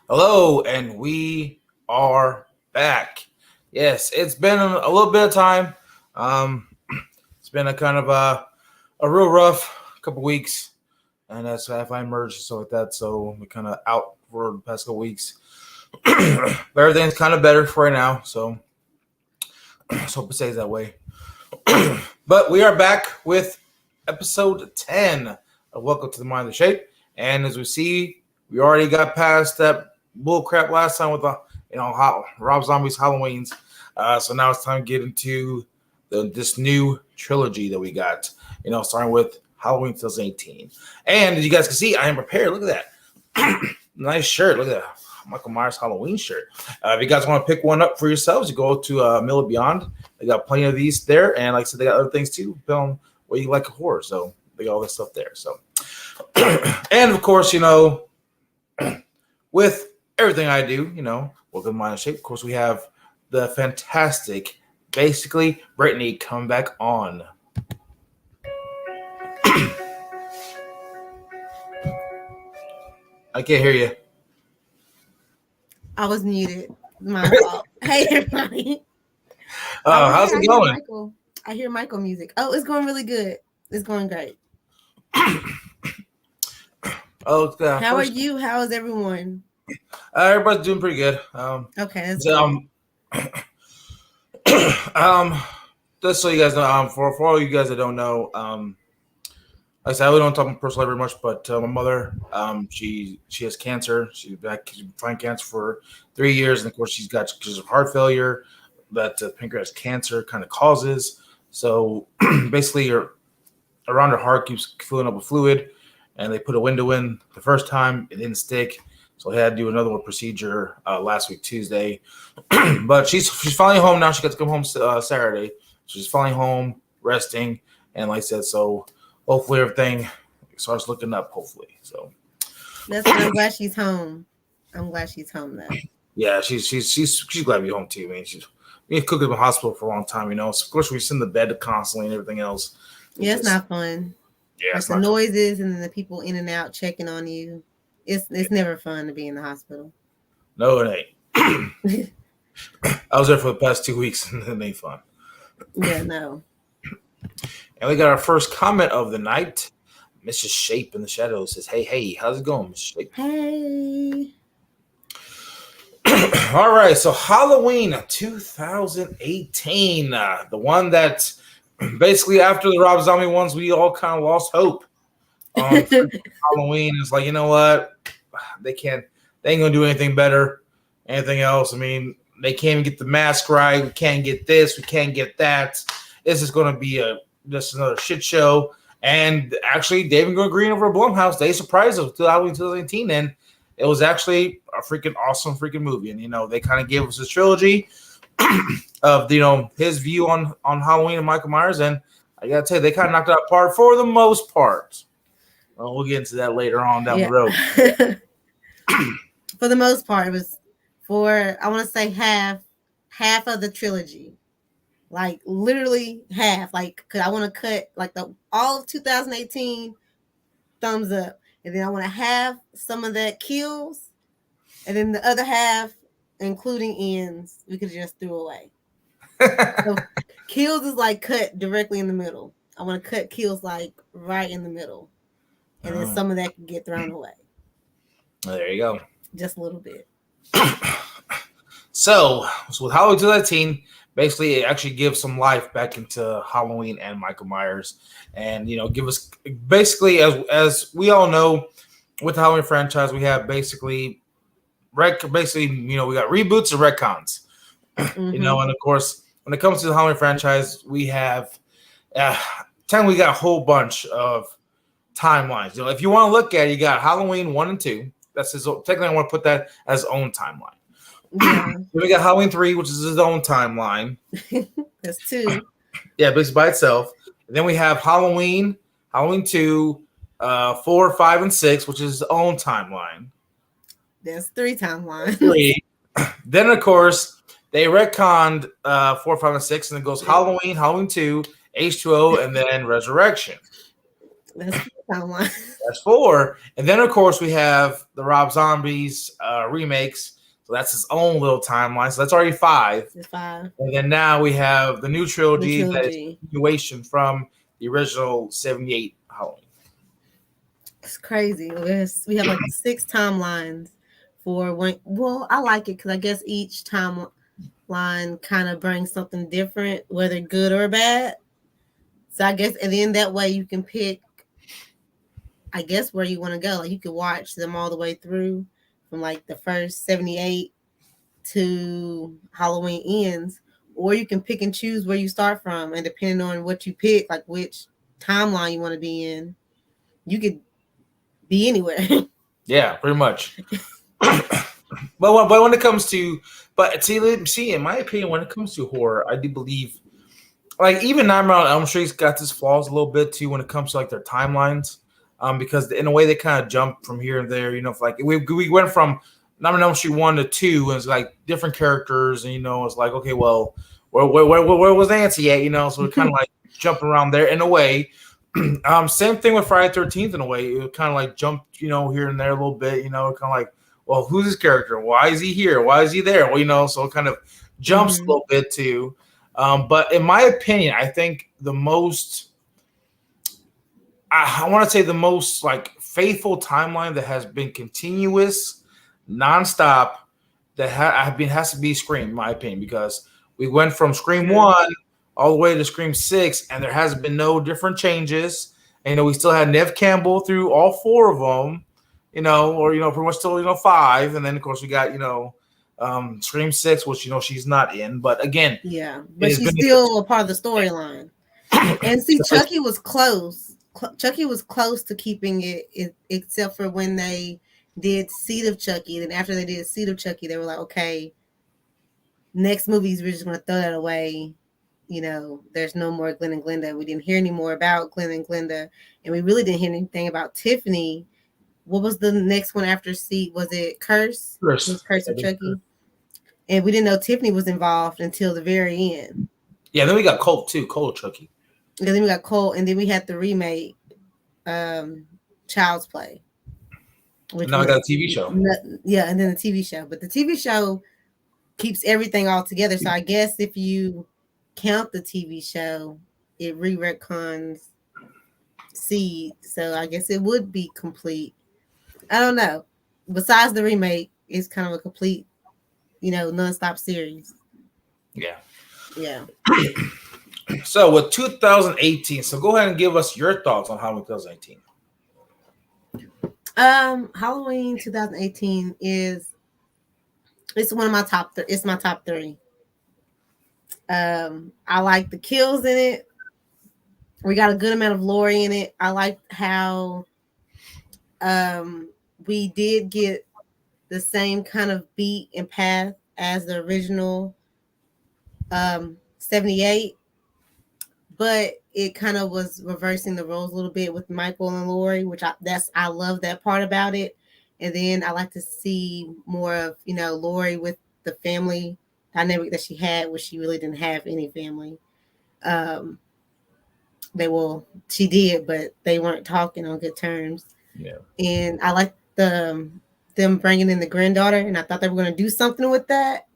Hello, and we are back. Yes, it's been a little bit of time. Um, it's been a kind of a real rough couple weeks, and that's if I emerged and stuff like that. So we're kind of out for the past couple weeks. But everything's kind of better for right now. So let's hope it stays that way. But we are back with episode 10 of Welcome to the Mind of the Shape. And as we see, we already got past that bull crap last time with the Rob Zombie's Halloween's. So now it's time to get into this new trilogy that we got. Starting with Halloween 2018. And as you guys can see, I am prepared. Look at that. Nice shirt. Look at that. Michael Myers Halloween shirt. If you guys want to pick one up for yourselves, you go to Mill Beyond. They got plenty of these there, and like I said, they got other things too. Depending on what you like a horror, so they got all this stuff there. So, and of course, with everything I do, welcome to Mind Shape. Of course, we have the fantastic, basically Britney come back on. I can't hear you. I was muted. My fault. Hey, everybody. How's it going? I hear Michael music. Oh, it's going really good. It's going great. How are you? How is everyone? Everybody's doing pretty good. Okay. Just so you guys know, for all you guys that don't know, like I said, I really don't talk about personal life very much, but my mother, she has cancer. She's been fighting cancer for 3 years, and of course, she's of heart failure that pancreatic cancer kind of causes. So basically, around her heart keeps filling up with fluid, and they put a window in the first time. It didn't stick, so they had to do another procedure last week Tuesday. But she's finally home now. She got to come home Saturday. She's finally home, resting, and like I said, so hopefully everything starts looking up. Hopefully, so I'm glad she's home. I'm glad she's home though. Yeah, she's glad to be home too. I mean, she's been cooking in the hospital for a long time. Of course, we sit in the bed constantly and everything else. It's not fun. Yeah, it's the noises and then the people in and out checking on you. It's never fun to be in the hospital. No, it ain't. I was there for the past 2 weeks and it ain't fun. Yeah, no. And we got our first comment of the night. Mrs. Shape in the shadows says, Hey, how's it going, Mrs. Shape? Hey. All right, so Halloween 2018, the one that basically after the Rob Zombie ones, we all kind of lost hope. Halloween is like, you know what? They ain't gonna do anything better, anything else. I mean, they can't even get the mask right. We can't get this. We can't get that. This is going to be just another shit show. And actually, David Green over at Blumhouse, they surprised us with Halloween 2018, and it was actually a freaking awesome freaking movie. And they kind of gave us this trilogy of his view on Halloween and Michael Myers, and I gotta tell you, they kind of knocked it out apart for the most part. Well, we'll get into that later on down the road. For the most part, it was for I want to say half of the trilogy. Like literally half, cause I want to cut all of 2018 thumbs up, and then I want to have some of that kills, and then the other half, including ends, we could just throw away. So kills is cut directly in the middle. I want to cut kills right in the middle, and then some of that can get thrown away. There you go. Just a little bit. So with Halloween 2018. Basically, it actually gives some life back into Halloween and Michael Myers, and give us basically as we all know, with the Halloween franchise, we have basically we got reboots and retcons, and of course, when it comes to the Halloween franchise, we have we got a whole bunch of timelines. If you want to look at it, you got Halloween 1 and 2. That's technically I want to put that as his own timeline. Yeah. We got Halloween 3, which is his own timeline. That's 2. Yeah, basically by itself. And then we have Halloween 2, 4, 5, and 6, which is his own timeline. That's 3 timelines. 3. Then, of course, they retconned 4, 5, and 6, and it goes Halloween 2, H2O, and then Resurrection. That's timeline. That's four. And then, of course, we have the Rob Zombies remakes. So that's its own little timeline. So that's already five. It's five. And then now we have the new The trilogy that is a trilogy. continuation from the original 78 Halloween. It's crazy. We have like six timelines for when. Well, I like it because I guess each timeline kind of brings something different, whether good or bad. So I guess, and then that way you can pick, I guess, where you want to go. Like you could watch them all the way through from like the first 78 to Halloween ends, or you can pick and choose where you start from, and depending on what you pick, like which timeline you want to be in, you could be anywhere. Yeah, pretty much. but when it comes to, but see, in my opinion, when it comes to horror, I do believe, like even Nightmare on Elm Street's got this flaws a little bit too when it comes to like their timelines, because in a way they kind of jump from here and there. Like we went from Nightmare on Elm Street 1 to 2, and it's like different characters, and it's like okay, well, where was Nancy at? So we're kind of like jumping around there in a way. Same thing with Friday 13th in a way. It kind of like jumped, here and there a little bit, kind of like, well, who's this character? Why is he here? Why is he there? Well, so it kind of jumps a little bit too. But in my opinion, I think the most, I want to say the most like faithful timeline that has been continuous, nonstop, that has to be Scream, in my opinion, because we went from Scream 1 all the way to Scream 6, and there has been no different changes. And, we still had Neve Campbell through all four of them, or pretty much still, five. And then of course we got, Scream 6, which she's not in. But again, yeah, but she's still a part of the storyline. And see, Chucky was close. Chucky was close to keeping it, except for when they did Seed of Chucky. Then after they did Seed of Chucky, they were like, okay, next movies we're just gonna throw that away. There's no more Glenn and Glenda. We didn't hear any more about Glenn and Glenda, and we really didn't hear anything about Tiffany. What was the next one after Seed? Was it Curse? Curse. It was Curse of Chucky. And we didn't know Tiffany was involved until the very end. Yeah, then we got Colt too, Colt Chucky. And then we got Colt, and then we had the remake, Child's Play. Now we got a TV show. Yeah, and then the TV show. But the TV show keeps everything all together. So I guess if you count the TV show, it re-retcons Seed. So I guess it would be complete. I don't know. Besides the remake, it's kind of a complete, nonstop series. Yeah. Yeah. So with 2018, so go ahead and give us your thoughts on Halloween 2018. Halloween 2018 it's one of my top three. It's my top three. I like the kills in it. We got a good amount of lore in it. I like how we did get the same kind of beat and path as the original 78, but it kind of was reversing the roles a little bit with Michael and Laurie, which I love that part about it. And then I like to see more of Laurie with the family dynamic that she had, where she really didn't have any family. She did, but they weren't talking on good terms. Yeah. And I like them bringing in the granddaughter, and I thought they were going to do something with that,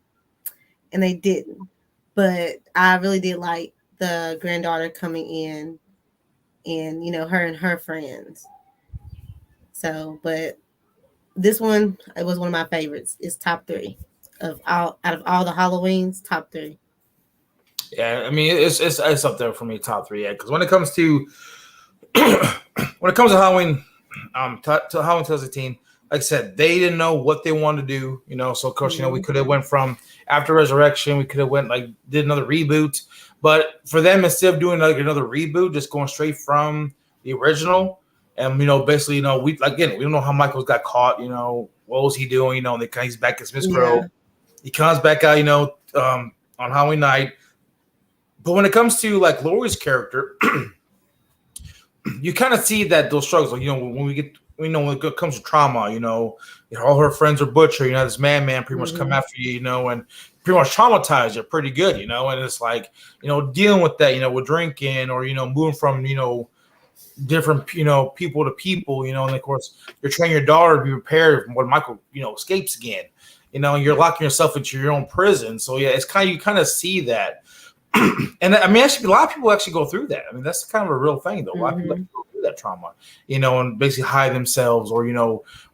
and they didn't. But I really did like the granddaughter coming in, and her and her friends. So, but this one, it was one of my favorites. It's top three out of all the Halloweens, top three. Yeah, I mean it's up there for me, top three. Yeah, because when it comes to Halloween, to Halloween 2018, like I said, they didn't know what they wanted to do. So of course, we could have went from after Resurrection, we could have went did another reboot, but for them, instead of doing another reboot, just going straight from the original, and basically, we don't know how Michael's got caught. What was he doing? And he's back as Miss Crow. He comes back out, on Halloween night. But when it comes to Laurie's character, you kind of see that those struggles. When when it comes to trauma, all her friends are butchered. This man pretty much come after you, and pretty much traumatize you pretty good, and it's dealing with that, with drinking or moving from different, people to people, and of course you're training your daughter to be prepared when Michael, escapes again, and you're locking yourself into your own prison. So yeah, it's kind of, you kind of see that. And I mean, actually, a lot of people actually go through that. I mean, that's kind of a real thing, though. A lot of people go through that trauma, and basically hide themselves, or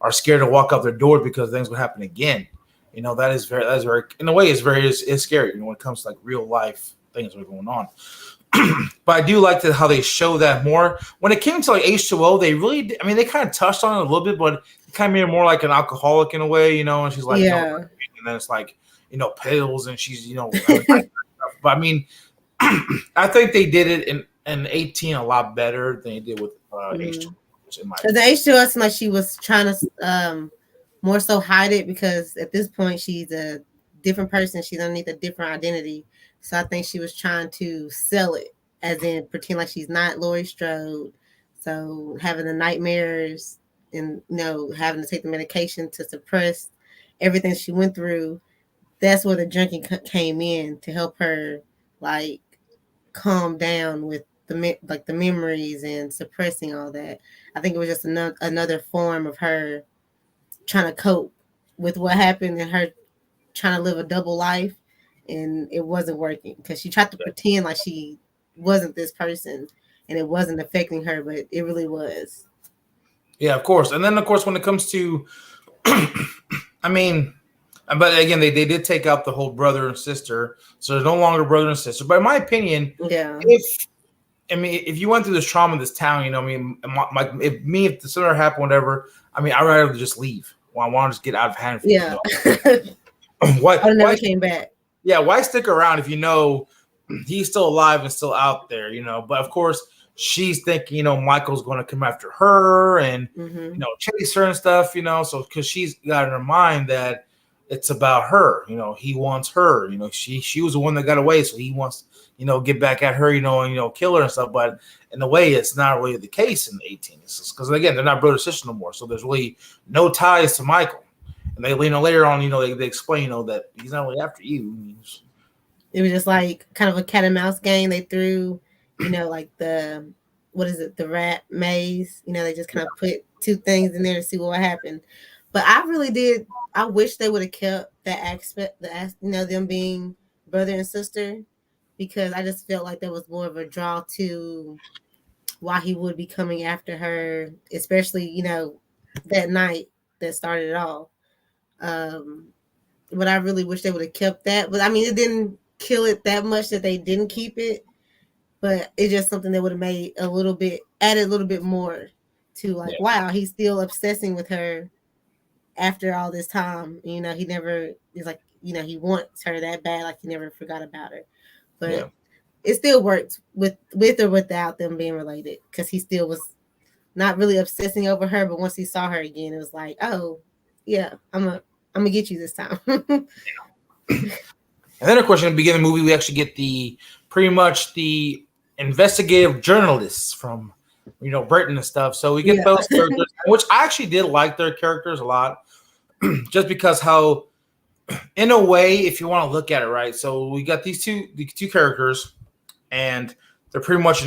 are scared to walk out their door because things will happen again. That is very, in a way, it's scary. When it comes to like real life things that are going on. But I do like how they show that more. When it came to like H2O, they really, I mean, they kind of touched on it a little bit, but it kind of made her more like an alcoholic in a way, and she's like, Yeah. and then it's like, pills, and she's, but I mean, I think they did it in 18 a lot better than they did with H2O. Because the H2O seemed like she was trying to more so hide it, because at this point she's a different person. She's underneath a different identity. So I think she was trying to sell it, as in pretend like she's not Laurie Strode. So having the nightmares and having to take the medication to suppress everything she went through. That's where the drinking came in to help her like calm down with the memories and suppressing all that. I think it was just another form of her trying to cope with what happened, and her trying to live a double life, and it wasn't working because she tried to pretend like she wasn't this person and it wasn't affecting her, but it really was. Yeah, of course. And then of course when it comes to I mean, but again, they did take out the whole brother and sister, so there's no longer brother and sister. But in my opinion, if you went through this trauma in this town, I mean, if the sooner happened, whatever, I mean, I'd rather just leave. Well, I want to just get out of hand. Yeah. I never came back. Yeah, why stick around if he's still alive and still out there, But of course, she's thinking, Michael's going to come after her and, chase her and stuff, so because she's got in her mind that it's about her, he wants her, she was the one that got away, so he wants, get back at her, and, kill her and stuff. But in a way, it's not really the case in the 18s because, again, they're not brother and sister no more. So there's really no ties to Michael. And they, later on, they explain, that he's not really after you. It was just like kind of a cat and mouse game. They threw, like the rat maze. They just kind of put two things in there to see what happened. But I really did. I wish they would have kept that aspect, them being brother and sister, because I just felt like there was more of a draw to why he would be coming after her, especially, that night that started it all. But I really wish they would have kept that. But I mean, it didn't kill it that much that they didn't keep it. But it's just something that would have added a little bit more to like, wow, he's still obsessing with her after all this time. He never is like, he wants her that bad, like he never forgot about her. But it still worked with or without them being related, because he still was not really obsessing over her. But once he saw her again, it was like, oh yeah, I'm gonna get you this time. And then, of course, in the beginning of the movie, we actually get pretty much the investigative journalists from, Britain and stuff. So we get those characters, which I actually did like their characters a lot, just because how, in a way, if you want to look at it, right? So we got these two characters, and they're pretty much,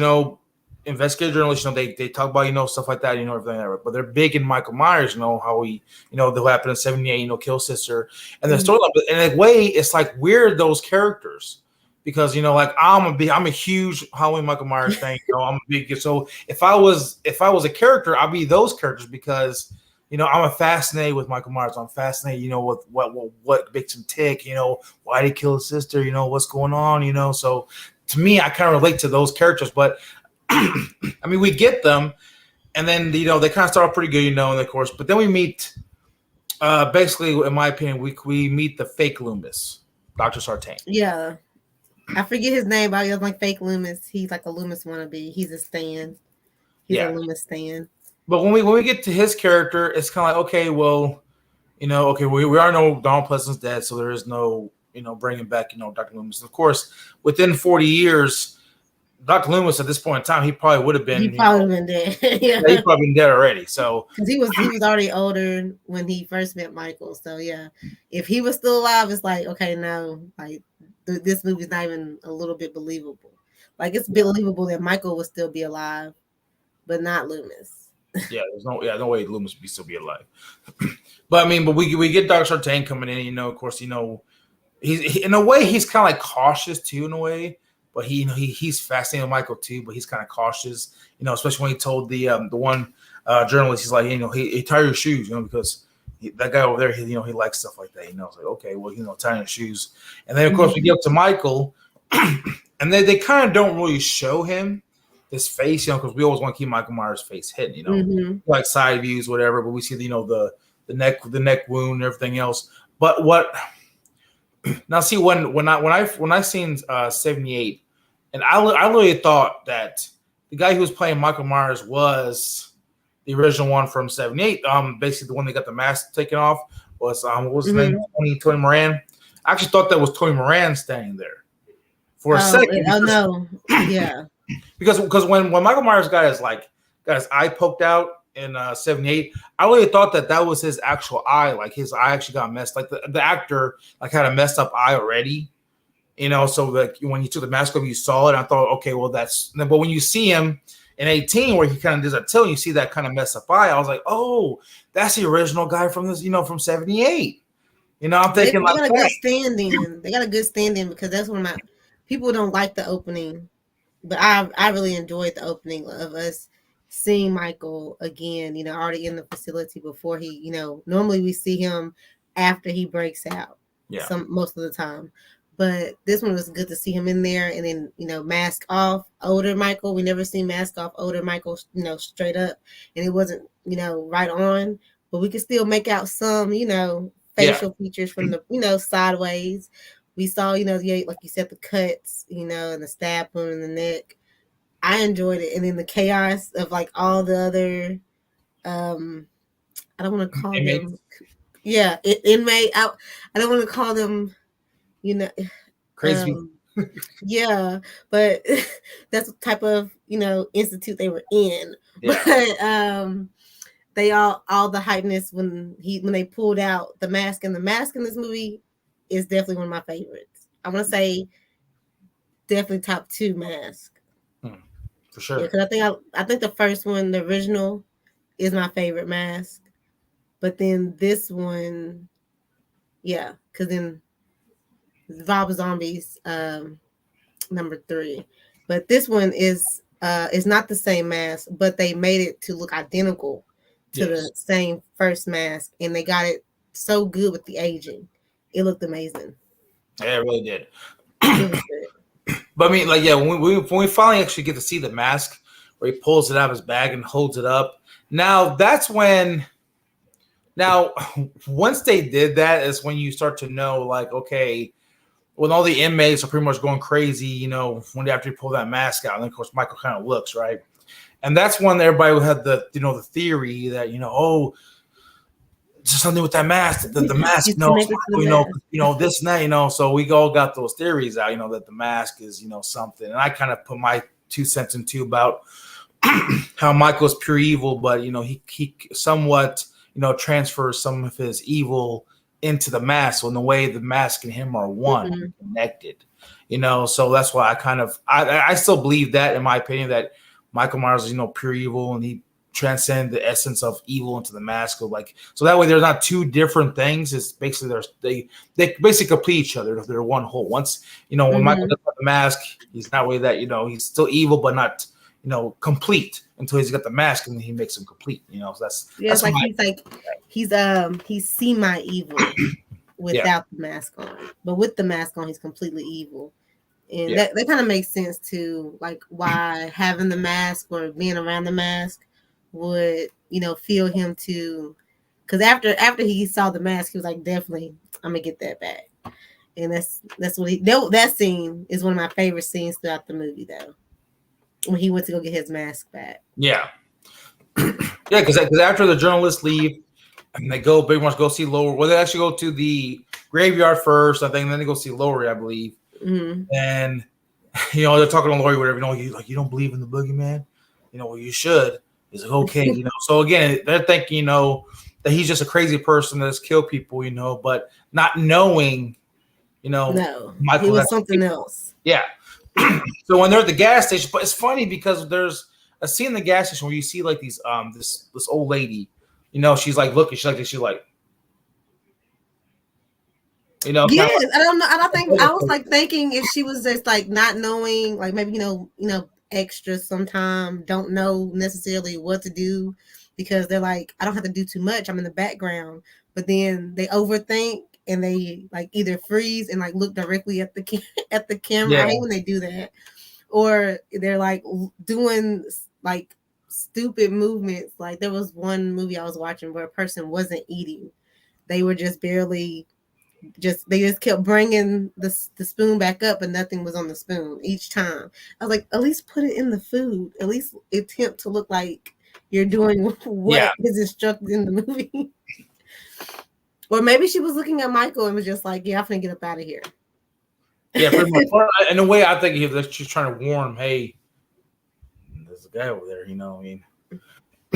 investigative journalists. They talk about, stuff like that, everything like that. But they're big in Michael Myers, how he, the happened in 78, kill sister, and the storyline. But in a way, it's like we're those characters because like I'm a huge Halloween Michael Myers fan. I'm a big, so if I was a character, I'd be those characters because I'm fascinated with Michael Myers. I'm fascinated, with what makes him tick. Why did he kill his sister? What's going on? So to me, I kind of relate to those characters, but. I mean, we get them, and then they kind of start off pretty good, and of course, but then we meet. Basically, in my opinion, we meet the fake Loomis, Dr. Sartain. Yeah, I forget his name, but he was like fake Loomis. He's like a Loomis wannabe. He's a stan. He's a Loomis stan. But when we get to his character, it's kind of like, okay, well, we are no Donald Pleasant's dead, so there is no bringing back Dr. Loomis. Of course, within 40 years. Dr. Loomis at this point in time, he probably would have been. He probably been dead. Yeah, he probably been dead already. So because he was already older when he first met Michael. So yeah, if he was still alive, it's like, okay, no, like this movie's not even a little bit believable. Like it's believable that Michael would still be alive but not Loomis. Yeah, there's no way Loomis would still be alive. But I mean, but we get Dr. Sartain coming in. Of course, in a way he's kind of like cautious too, in a way. But he's fascinated with Michael too. But he's kind of cautious, especially when he told the one journalist, he's like, he tie your shoes, because that guy over there, he likes stuff like that. It's like, okay, well, tying your shoes. And then of course we get up to Michael, and they kind of don't really show him his face, because we always want to keep Michael Myers' face hidden, like side views, whatever. But we see the neck wound and everything else. But what now? See, when I seen 78, and I really thought that the guy who was playing Michael Myers was the original one from 78. Basically the one that got the mask taken off was what was his name? Tony Moran. I actually thought that was Tony Moran standing there for a second. Oh no, yeah. Because when Michael Myers got his eye poked out in 78, I really thought that was his actual eye. Like his eye actually got messed. Like the actor had a messed up eye already. So when you took the mask off, you saw it. I thought, okay, well but when you see him in 18, where he kind of does a tilt, you see that kind of messed up eye. I was like, oh, that's the original guy from this, from 78. I'm thinking they got a good stand-in. They got a good stand-in because that's one of my people don't like the opening, but I really enjoyed the opening of us seeing Michael again. Already in the facility before he, normally we see him after he breaks out. Yeah. Most of the time. But this one was good to see him in there, and then mask off older Michael. We never seen mask off older Michael, straight up, and it wasn't right on, but we could still make out some facial features from the sideways. We saw like you said, the cuts, and the stab wound in the neck. I enjoyed it, and then the chaos of like all the other I don't want to call them inmate. I don't want to call them crazy. Yeah, but that's the type of institute they were in. Yeah. But they all the hypeness when they pulled out the mask, and the mask in this movie is definitely one of my favorites. I want to say definitely top 2 mask. For sure. Yeah, because I think the first one, the original, is my favorite mask, but then this one, yeah, because then Rob Zombie's number 3, but this one is not the same mask, but they made it to look identical to the same first mask, and they got it so good with the aging. It looked amazing. Yeah, it really did. It was good. But I mean, when we finally actually get to see the mask, where he pulls it out of his bag and holds it up, now that's when. Now, once they did that, is when you start to know, okay, when all the inmates are pretty much going crazy, when after you pull that mask out, and then of course Michael kind of looks, right, and that's when everybody had the the theory that just something with that mask, the mask knows, this and that, so we all got those theories out, that the mask is something, and I kind of put my 2 cents into about how Michael's pure evil, but he somewhat transfers some of his evil into the mask. So in the way the mask and him are one, connected, so that's why I still believe that, in my opinion, that Michael Myers is pure evil, and he transcend the essence of evil into the mask. So that way there's not 2 different things. It's basically they basically complete each other. They're one whole. Once when Michael does the mask, he's not really that he's still evil, but not complete until he's got the mask, and then he makes him complete. So that's he's semi evil without the mask on, but with the mask on, he's completely evil. And that kind of makes sense too, why having the mask or being around the mask would feel him to, because after he saw the mask, he was like, definitely I'm gonna get that back. And that's what that scene is one of my favorite scenes throughout the movie, though, when he went to go get his mask back. Yeah. Because after the journalists leave and they pretty much go see Laurie, well, they actually go to the graveyard first, I think, and then they go see Laurie, I believe. And they're talking to Laurie, whatever, you don't believe in the boogeyman, well, you should. He's like, okay, so again, they're thinking, that he's just a crazy person that's killed people, but not knowing, no, Michael he was something else. Yeah. So when they're at the gas station, but it's funny because there's a scene in the gas station where you see like these this old lady, you know, she's like looking, she's like, you know, kind of Yes, I don't know. I don't think I was like, like thinking if she was just like not knowing, like maybe extras sometimes don't know necessarily what to do because they're like, I don't have to do too much. I'm in the background, but then they overthink and they like either freeze and like look directly at the at the camera. yeah, I hate when they do that, or they're like doing like stupid movements. Like there was one movie I was watching where a person wasn't eating; they were just barely they just kept bringing the spoon back up and nothing was on the spoon each time. I was like, at least put it in the food. At least attempt to look like you're doing yeah. what is instructed in the movie. Or maybe she was looking at Michael and was just like, yeah, I'm gonna get up out of here. Yeah, pretty much. In a way, I think she's trying to warn him, hey, there's a guy over there. You know, what I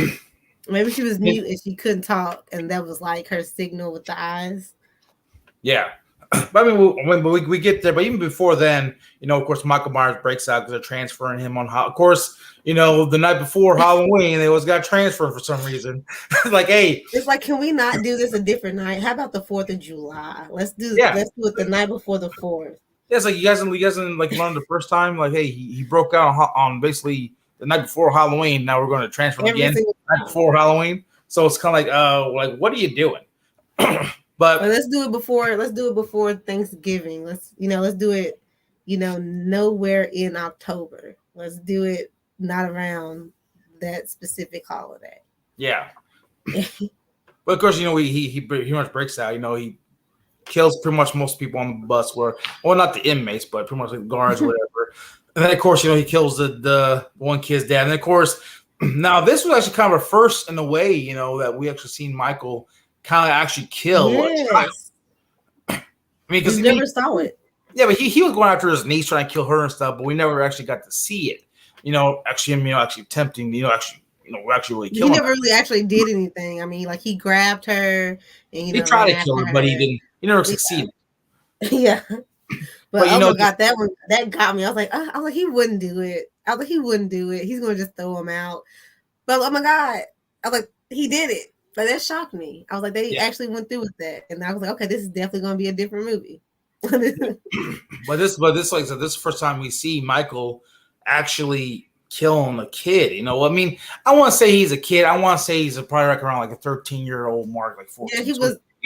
mean, Maybe she was mute and she couldn't talk, and that was like her signal with the eyes. yeah. But I mean, we get there, but even before then, you know, of course, Michael Myers breaks out because they're transferring him on. Of course, you know, the night before Halloween, they always got transferred for some reason. Like, hey, it's like, can we not do this a different night? How about the 4th of July? Let's do yeah, it the night before the 4th. yeah, it's like you guys like learned the first time, like, hey, he broke out on basically the night before Halloween. Now we're going to transfer him again night before Halloween. So it's kind of like what are you doing? But let's do it before Thanksgiving. Let's do it, nowhere in October. Let's do it not around that specific holiday. Yeah. But of course, you know, he pretty much breaks out. You know, he kills pretty much most people on the bus, well, not the inmates, but pretty much like the guards or whatever. And then, of course, you know, he kills the one kid's dad. And of course, now this was actually kind of a first in a way, you know, that we actually seen Michael kind of actually kill. Yes. I mean, because we never saw it. Yeah, but he was going after his niece, trying to kill her and stuff, but we never actually got to see it. You know, actually him, you know, actually attempting, you know, actually really killing. He never really actually did anything. I mean, like he grabbed her and he tried to kill her, but he didn't. He never succeeded. Yeah. But oh my God, that got me. I was like, he wouldn't do it. He's gonna just throw him out. But oh my God, I was like, he did it. Like that shocked me. I was like, they actually went through with that, and I was like, okay, this is definitely gonna be a different movie. but this, like I said, this is the first time we see Michael actually killing a kid. You know, I mean, I want to say he's a kid. I want to say he's probably like around like a 13-year-old mark, like 14. Yeah, he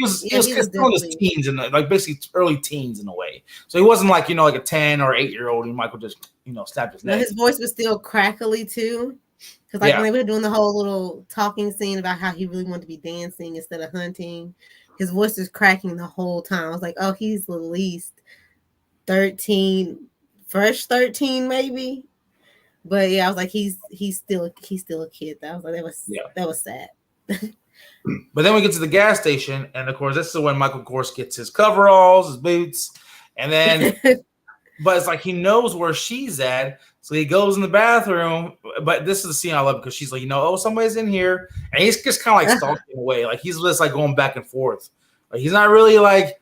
was still in his teens and like basically early teens in a way. So he wasn't like, you know, like a 10 or 8-year-old and Michael just, you know, snapped his neck. His voice was still crackly too. Because like when they were doing the whole little talking scene about how he really wanted to be dancing instead of hunting, his voice was cracking the whole time. I was like, oh, he's at least 13, fresh 13 maybe. But yeah, I was like, he's still a kid. That was sad. But then we get to the gas station, and of course, this is when Michael, of course, gets his coveralls, his boots, and then, but it's like he knows where she's at, so he goes in the bathroom. But this is the scene I love because she's like, you know, oh, somebody's in here, and he's just kind of like stalking away, like he's just like going back and forth, like he's not really like,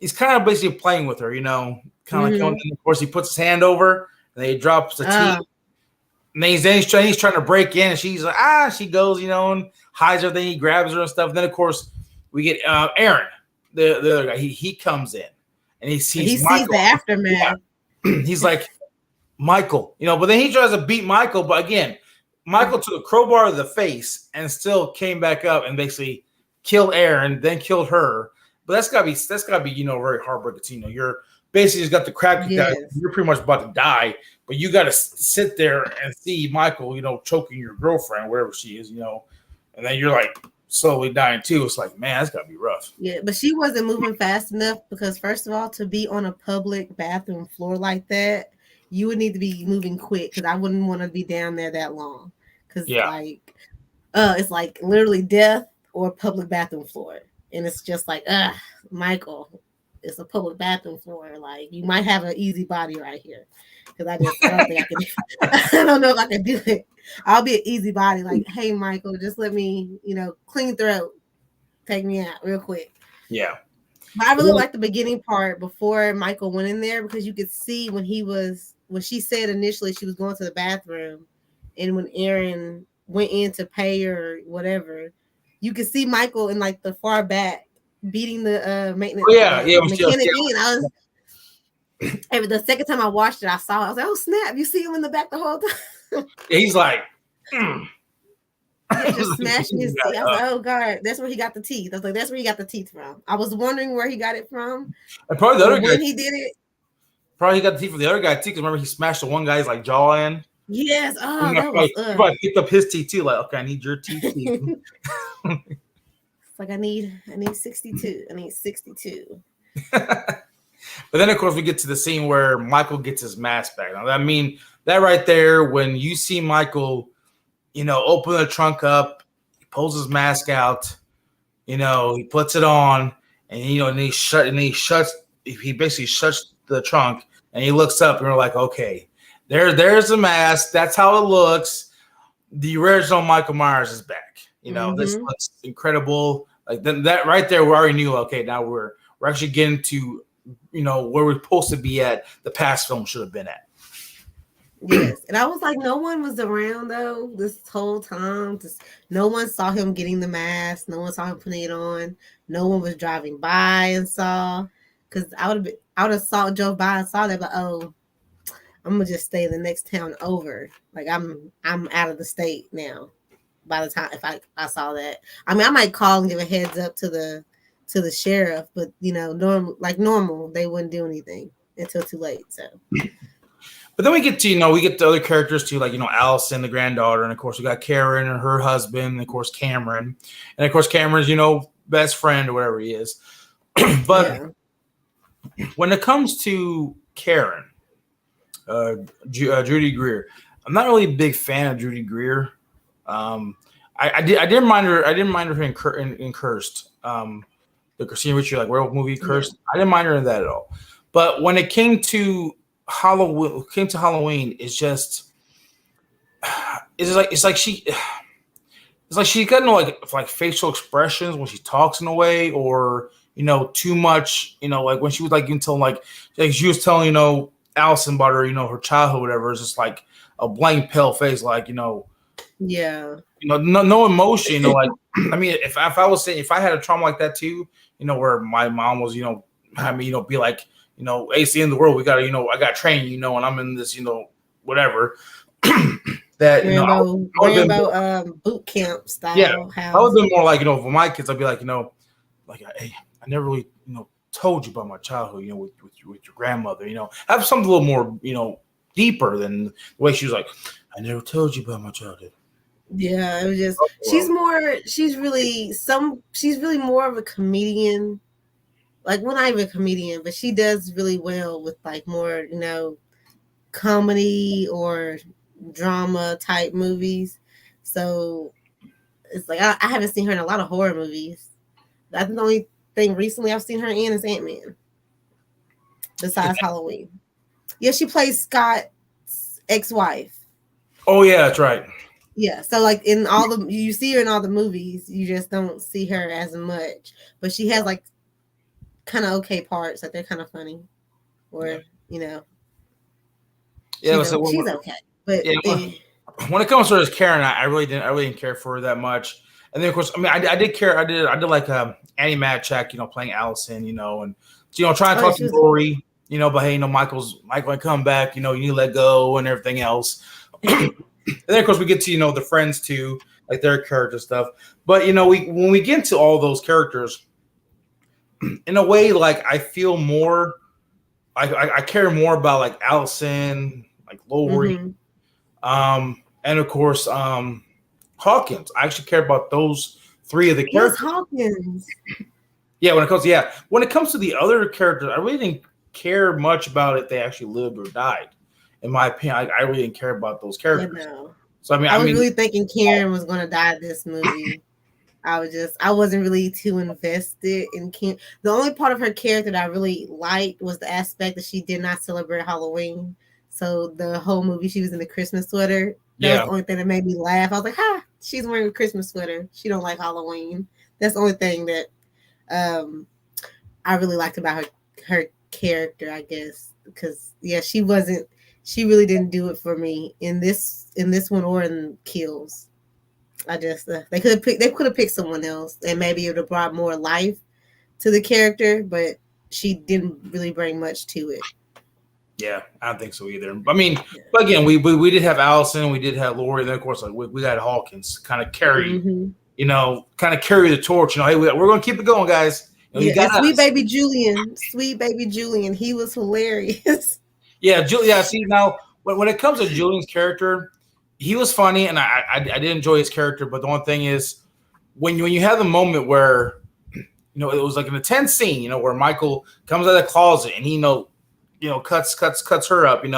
he's kind of basically playing with her, you know, kind of like, of course, he puts his hand over, and then he drops the tea. And then he's trying to break in, and she's like, she goes, you know, and hides everything. He grabs her and stuff. And then, of course, we get Aaron, the other guy. He comes in, and he sees the aftermath. Yeah. He's like, Michael, you know, but then he tries to beat Michael. But again, Michael took a crowbar to the face and still came back up and basically killed Aaron, then killed her. But that's gotta be, you know, very heartbreaking. You know, you're basically just got the crap kicked out. You're pretty much about to die, but you got to sit there and see Michael, you know, choking your girlfriend, wherever she is, you know, and then you're like slowly dying too. It's like, man, that's got to be rough. Yeah, but she wasn't moving fast enough because, first of all, to be on a public bathroom floor like that, you would need to be moving quick because I wouldn't want to be down there that long. Because, it's like literally death or public bathroom floor. And it's just like, Michael, it's a public bathroom floor. Like, you might have an easy body right here. Because I don't think I can. I don't know if I can do it. I'll be an easy body. Like, hey, Michael, just let me, you know, clean throat. Take me out real quick. Yeah. But I really like the beginning part before Michael went in there because you could see when she said initially she was going to the bathroom and when Aaron went in to pay or whatever, you could see Michael in like the far back beating the Oh maintenance yeah, yeah. When she was, mechanic in. I was the second time I watched it, I saw it. I was like, oh snap! You see him in the back the whole time. yeah, he's like, mm. Yeah, He's just like, smashing his teeth. I was like, oh god, that's where he got the teeth. I was like, that's where he got the teeth from. I was wondering where he got it from and probably the or other guy, when he did it. probably he got the teeth from the other guy too. Because remember, he smashed the one guy's like jaw in. Yes. And Oh, he that was probably picked up his teeth too. Like, okay, I need your teeth too. It's like I need 62. I need 62. But then, of course, we get to the scene where Michael gets his mask back. Now, I mean, that right there, when you see Michael, open the trunk up, he pulls his mask out, he puts it on, and he basically shuts the trunk, and he looks up, and we're like, okay, there's a mask. That's how it looks. The original Michael Myers is back. This looks incredible. Like then that right there, we already knew. Okay, now we're actually getting to where we're supposed to be at. The past film should have been at. Yes, and I was like, no one was around though this whole time. Just no one saw him getting the mask. No one saw him putting it on. No one was driving by and saw. Because I would have saw drove by and saw that, but oh, I'm gonna just stay in the next town over. Like I'm out of the state now. By the time if I saw that, I mean I might call and give a heads up to the sheriff, but normal they wouldn't do anything until too late. So. But then we get to other characters too, like Allison, the granddaughter, and of course we got Karen and her husband, and of course Cameron, and of course Cameron's best friend or whatever he is. But when it comes to Karen, Judy Greer, I'm not really a big fan of Judy Greer. I didn't mind her. I didn't mind her in Cursed, the Christina Ricci werewolf movie Cursed. Yeah. I didn't mind her in that at all. But when it came to Halloween, it's like she got no like facial expressions when she talks in a way, or too much, like when she was like until like she was telling Allison about her her childhood, whatever. It's just like a blank pale face, like yeah, no emotion, like I mean, if I was saying if I had a trauma like that too, where my mom was be like. AC in the world, we got to, I got trained, and I'm in this, whatever. That Rambo boot camp style. Yeah, house. I would have been more like, for my kids, I'd be like, like, hey, I never really, told you about my childhood, with your grandmother, have something a little more, deeper than the way she was like, I never told you about my childhood. Yeah, it was just she's really more of a comedian. Like, well, not even a comedian, but she does really well with like more, comedy or drama type movies. So it's like I haven't seen her in a lot of horror movies. I think the only thing recently I've seen her in is Ant-Man. Besides Halloween. Yeah, she plays Scott's ex-wife. Oh yeah, that's right. Yeah, so like you see her in all the movies, you just don't see her as much. But she has like kind of okay parts, like they're kind of funny, or yeah, she's okay. But when it comes to her as Karen, I really didn't care for her that much. And then of course, I mean, I did care. I did like Annie Matchak, playing Allison, and trying to talk to Lori, but hey, Michael ain't come back, you need to let go and everything else. And then of course we get to the friends too, like their character stuff. But when we get into all those characters. In a way, like I feel more, I care more about like Allison, like Lori, and of course Hawkins. I actually care about those three of the characters. Yes, Hawkins. Yeah, when it comes to the other characters, I really didn't care much about if they actually lived or died. In my opinion, I really didn't care about those characters. Yeah, no. So I was really thinking Karen was going to die this movie. I wasn't really too invested in Kim. The only part of her character that I really liked was the aspect that she did not celebrate Halloween. So the whole movie, she was in the Christmas sweater. That was the only thing that made me laugh. I was like, she's wearing a Christmas sweater. She don't like Halloween. That's the only thing that I really liked about her character, I guess. Because, yeah, she wasn't she really didn't do it for me in this one or in Kills. I just they could have picked someone else and maybe it would have brought more life to the character, but she didn't really bring much to it. Yeah, I don't think so either. I mean, but again, we did have Allison, we did have Lori, and then of course like we got Hawkins kind of carry, kind of carry the torch. Hey, we're going to keep it going, guys. You got sweet baby Julian, he was hilarious. Yeah, Julia. See now, when it comes to Julian's character, he was funny, and I did enjoy his character. But the one thing is, when you have the moment where it was like an intense scene, where Michael comes out of the closet and he cuts her up, and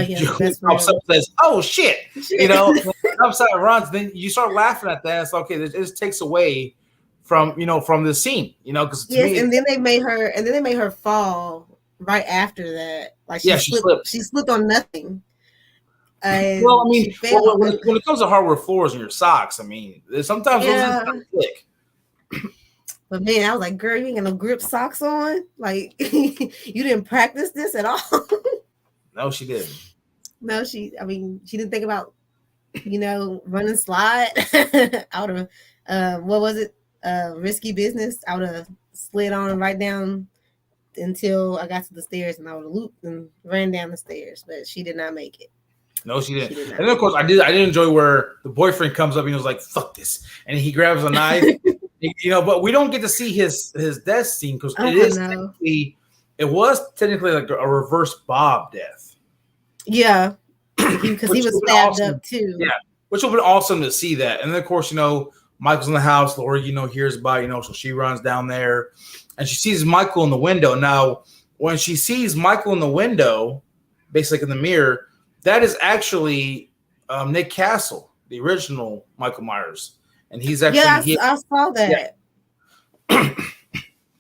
Julian pops up and says, "Oh shit," comes out and runs. Then you start laughing at that. It's okay. It just takes away from the scene, because and then they made her fall right after that. Like she slipped on nothing. Well, I mean, when it comes to hardwood floors and your socks, I mean, sometimes those are kind of slick. But man, I was like, girl, you ain't got no grip socks on. Like, you didn't practice this at all. No, she didn't. No, she didn't think about, run and slide out of, what was it? Risky Business. I would have slid on right down until I got to the stairs and I would have looped and ran down the stairs, but she did not make it. No, she didn't. And then, of course, I did enjoy where the boyfriend comes up and he was like, "Fuck this," and he grabs a knife. But we don't get to see his death scene because it was technically like a reverse Bob death. Yeah, because he was stabbed up too. Yeah, which would be awesome to see that. And then, of course, Michael's in the house. Lori, hears about so she runs down there, and she sees Michael in the window. Now, when she sees Michael in the window, basically in the mirror, that is actually Nick Castle, the original Michael Myers. And he's actually I saw that. Yeah.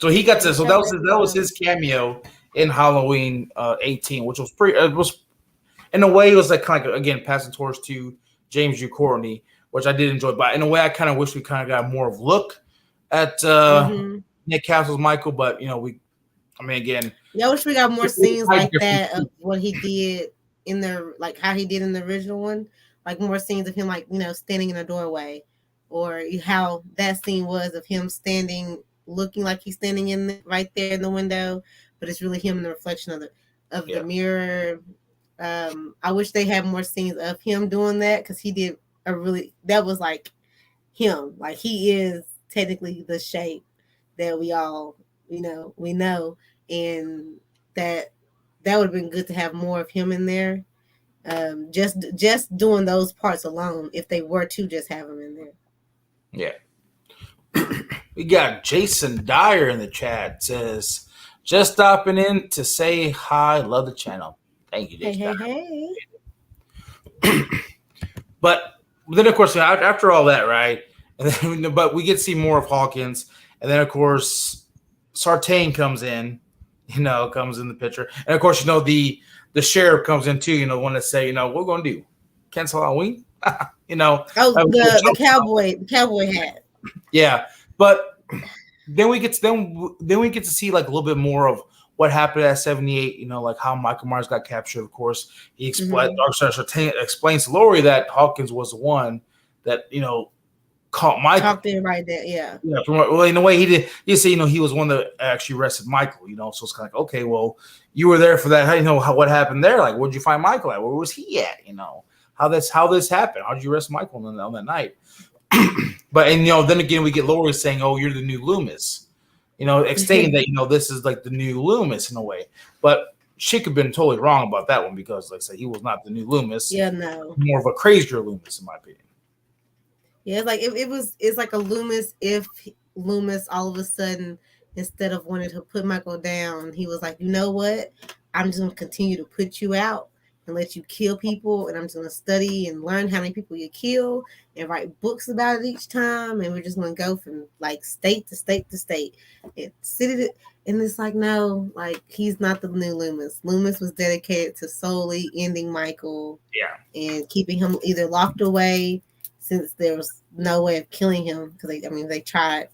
So he got to. So that was his cameo in Halloween 18, which was pretty. It was in a way it was like kind of again passing torch to James U. Courtney, which I did enjoy. But in a way, I kind of wish we kind of got more of a look at Nick Castle's Michael. But again, I wish we got more scenes like that of what he did in the how he did in the original one, like more scenes of him standing in a doorway. Or how that scene was of him standing, looking like he's standing right there in the window, but it's really him in the reflection of the mirror. I wish they had more scenes of him doing that because he did that was like him. Like he is technically the shape that we all, we know. And that would have been good to have more of him in there. Just doing those parts alone, if they were to just have him in there. Yeah. We got Jason Dyer in the chat. Says, just stopping in to say hi. Love the channel. Thank you, Jason. Hey. But then, of course, after all that, right? And then, but we get to see more of Hawkins. And then, of course, Sartain comes in, comes in the picture. And, of course, the sheriff comes in, too, want to say, what we're going to do? Cancel Halloween? The cowboy hat. Yeah, but then we get to see like a little bit more of what happened at 78. Like how Michael Myers got captured. Of course, he explains to Lori that Hawkins was the one that caught Michael. Talked in right there, yeah. Yeah. Well, in a way, he did. He said he was one that actually arrested Michael. So it's kind of like, okay, well, you were there for that. What happened there? Like, where'd you find Michael at? Where was he at? How this happened? How did you arrest Michael on that night? But then again we get Lori saying, "Oh, you're the new Loomis," stating that this is like the new Loomis in a way. But she could have been totally wrong about that one because, like I said, he was not the new Loomis. Yeah, no, more of a crazier Loomis in my opinion. Yeah, it's like it's like a Loomis if Loomis all of a sudden instead of wanting to put Michael down, he was like, you know what? I'm just gonna continue to put you out and let you kill people, and I'm just gonna study and learn how many people you kill and write books about it each time, and we're just gonna go from like state to state to state and and it's like, no, like he's not the new Loomis. Loomis was dedicated to solely ending Michael, and keeping him either locked away since there was no way of killing him because they tried,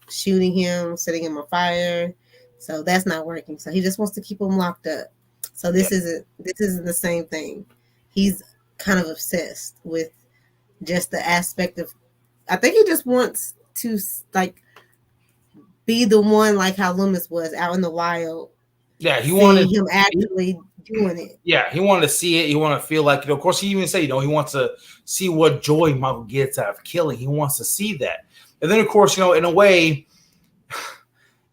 shooting him, setting him on fire, so that's not working. So he just wants to keep him locked up. So Yeah, this isn't the same thing. He's kind of obsessed with just the aspect of. I think he just wants to like be the one like how Loomis was out in the wild, yeah. He seeing wanted. him actually doing it. Yeah, he wanted to see it. He wanted to feel like, of course, he even said, he wants to see what joy Michael gets out of killing. He wants to see that. And then, of course, in a way,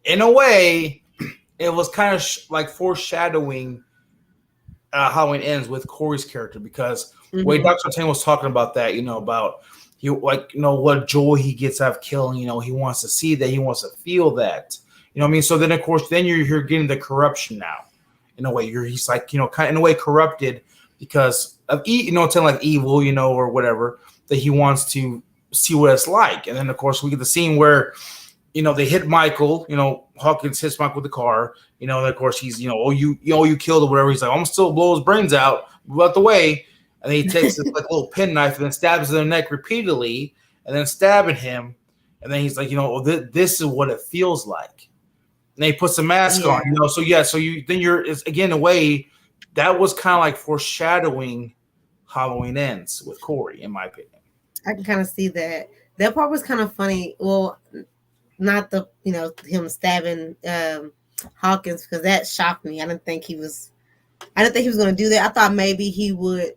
it was kind of like foreshadowing Halloween Ends with Corey's character because way Mm-hmm. Dr. Tan was talking about that, about what joy he gets out of killing. He wants to see that. He wants to feel that. You know what I mean? So then, of course, then you're getting the corruption now. In a way, he's like kind of in a way corrupted because of telling like evil, or whatever that he wants to see what it's like. And then of course we get the scene where they hit Michael. Hawkins hits Michael with the car. And of course he's you killed or whatever. He's like, I'm still blow his brains out, move out the way. And then he takes this like little penknife and then stabs him in the neck repeatedly, and then stabbing him. And then he's like, this is what it feels like. And he puts a mask on, Yeah, So yeah, so it's again a way that was kind of like foreshadowing Halloween Ends with Corey, in my opinion. I can kind of see that. That part was kind of funny. Well, not the him stabbing Hawkins, because that shocked me. I didn't think he was going to do that. I thought maybe he would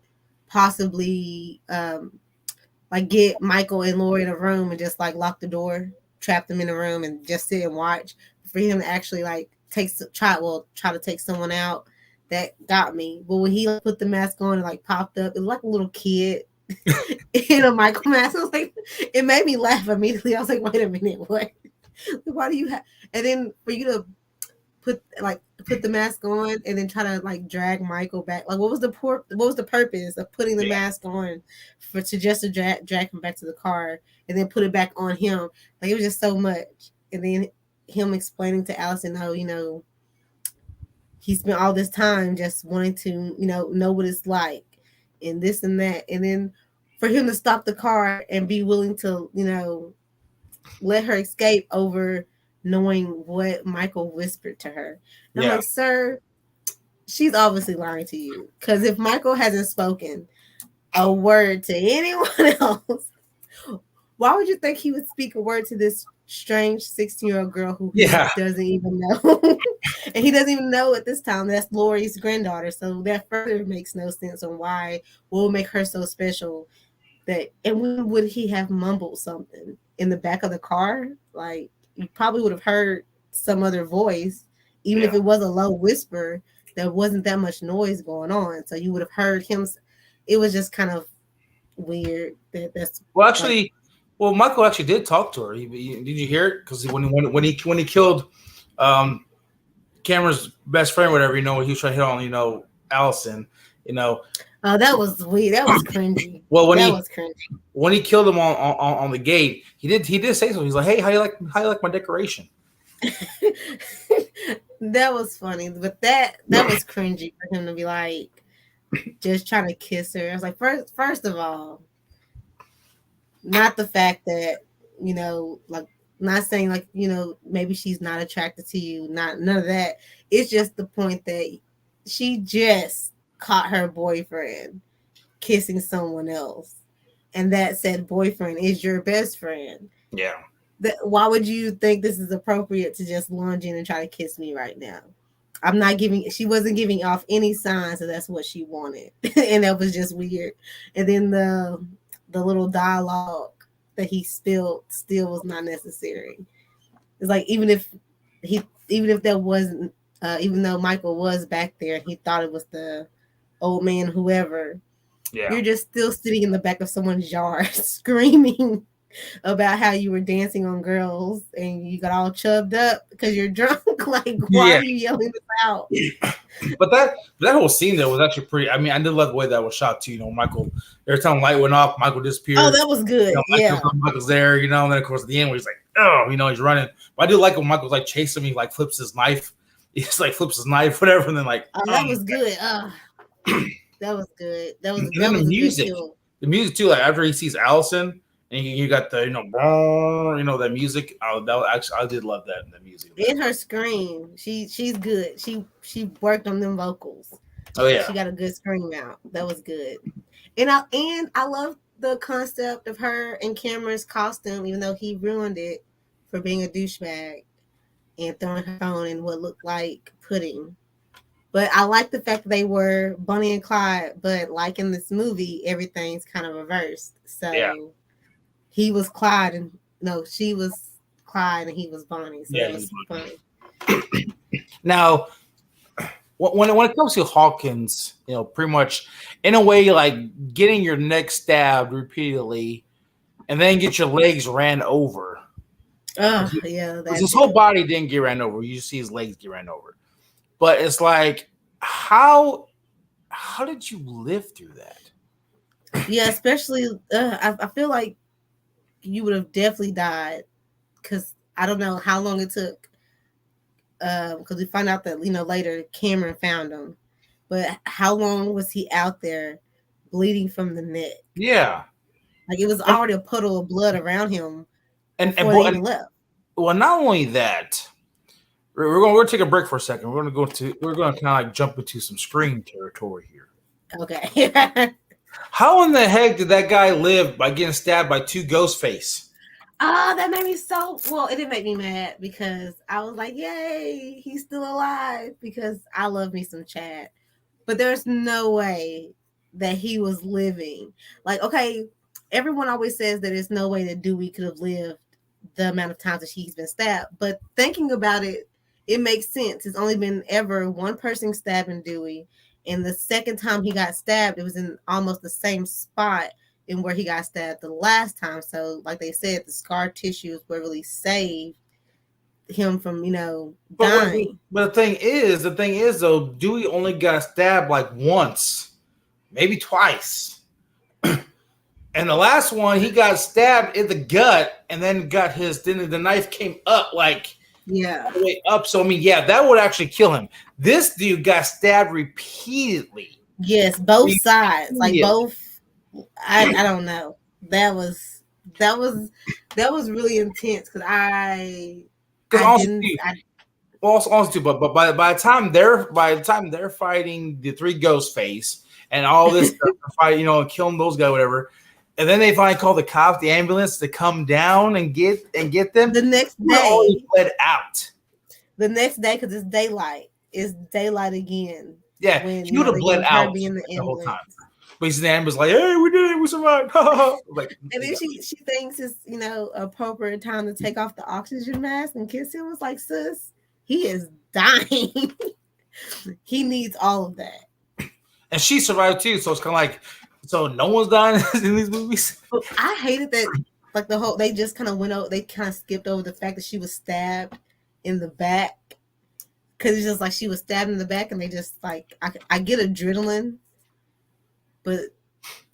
possibly like get Michael and Lori in a room and just like lock the door, trap them in a room, and just sit and watch. For him to actually like try to take someone out, that got me. But when he like, put the mask on and like popped up, it was like a little kid in a Michael mask. I was like, it made me laugh immediately. I was like, wait a minute, what? Why do you have? And then for you to put the mask on and then try to like drag Michael back. Like, what was the purpose of putting the Yeah, mask on to drag him back to the car and then put it back on him? Like, it was just so much. And then him explaining to Allison how he spent all this time just wanting to know what it's like and this and that, and then for him to stop the car and be willing to let her escape over knowing what Michael whispered to her. And I'm yeah, like, sir, she's obviously lying to you. Because if Michael hasn't spoken a word to anyone else, why would you think he would speak a word to this strange 16-year-old girl who he yeah, doesn't even know? And he doesn't even know at this time that's Lori's granddaughter. So that further makes no sense on what will make her so special. And when would he have mumbled something in the back of the car? Like, you probably would have heard some other voice, even if yeah. it was a low whisper. There wasn't that much noise going on, so you would have heard him. It was just kind of weird. That's Well, like, actually, Michael actually did talk to her. Did you hear it? Because when he killed Cameron's best friend, whatever, he was trying to hit on Allison, you know. oh, that was weird. That was cringy. Well, when That he was cringy. when he killed him on the gate, he did say something. He's like, "Hey, how you like my decoration?" That was funny, but that was cringy for him to be like just trying to kiss her. I was like, first of all, not the fact that like, not saying like maybe she's not attracted to you, not none of that. It's just the point that she just caught her boyfriend kissing someone else, and that said boyfriend is your best friend. Yeah, Why would you think this is appropriate to just lunge in and try to kiss me right now? She wasn't giving off any signs that that's what she wanted. And that was just weird. And then the little dialogue that he spilled still was not necessary. It's like, even if there wasn't even though Michael was back there and he thought it was the old man, whoever, yeah, you're just still sitting in the back of someone's yard screaming about how you were dancing on girls and you got all chubbed up because you're drunk. Like, why yeah. are you yelling this out? But that whole scene there was actually pretty. I mean, I did love the way that was shot too. Michael, every time the light went off, Michael disappeared. Oh, that was good. Yeah. Michael's there. And then of course at the end where he's like, oh, he's running. But I do like when Michael's like chasing me, like flips his knife. He's like flips his knife, whatever, and then like, That was good. That was good. That was and then a good kill. the music too. Like after he sees Allison and you got the that music. I did love that music. In her scream, she's good. She worked on them vocals. Oh yeah, She got a good scream out. That was good. And I love the concept of her and Cameron's costume, even though he ruined it for being a douchebag and throwing her phone in what looked like pudding. But I like the fact that they were Bonnie and Clyde, but like in this movie, everything's kind of reversed. So yeah. he was Clyde and no, she was Clyde and he was Bonnie. So Yeah, that was funny. Now, when it comes to Hawkins, pretty much in a way like getting your neck stabbed repeatedly and then get your legs ran over. Oh, yeah. His whole body didn't get ran over. You just see his legs get ran over. But it's like, how did you live through that? Yeah, especially, I feel like you would have definitely died because I don't know how long it took. Because we find out that later Cameron found him, but how long was he out there bleeding from the neck? Yeah, like it was already a puddle of blood around him, and before he even left. Well, not only that, we're going to take a break for a second. We're going to kind of like jump into some Scream territory here. Okay. How in the heck did that guy live by getting stabbed by two Ghostface? That made me it didn't make me mad because I was like, yay, he's still alive because I love me some Chad. But there's no way that he was living. Like, okay, everyone always says that there's no way that Dewey could have lived the amount of times that he's been stabbed. But thinking about it, it makes sense. It's only been ever one person stabbing Dewey. And the second time he got stabbed, it was in almost the same spot in where he got stabbed the last time. So, like they said, the scar tissues were really saved him from, dying. But the thing is though, Dewey only got stabbed like once, maybe twice. And the last one, he got stabbed in the gut, and then the knife came up like all the way up. So I mean, yeah, that would actually kill him. This dude got stabbed repeatedly. Yes, both sides, like both. I don't know. That was really intense because also too, but by the time they're fighting the three Ghostface and all this stuff, fight, and killing those guys, whatever. And then they finally call the cops, the ambulance, to come down and get them. The next day, already bled out. The next day, because it's daylight. It's daylight again. Yeah, he would have bled out the whole time. But he's in the ambulance, like, "Hey, we did it, we survived." Like, and then she thinks it's appropriate time to take off the oxygen mask and kiss him. It's like, sis, he is dying. He needs all of that. And she survived too, so it's kind of like. So no one's dying in these movies. I hated that, like they just kind of went over. They kind of skipped over the fact that she was stabbed in the back, because it's just like she was stabbed in the back, and they just like I get adrenaline, but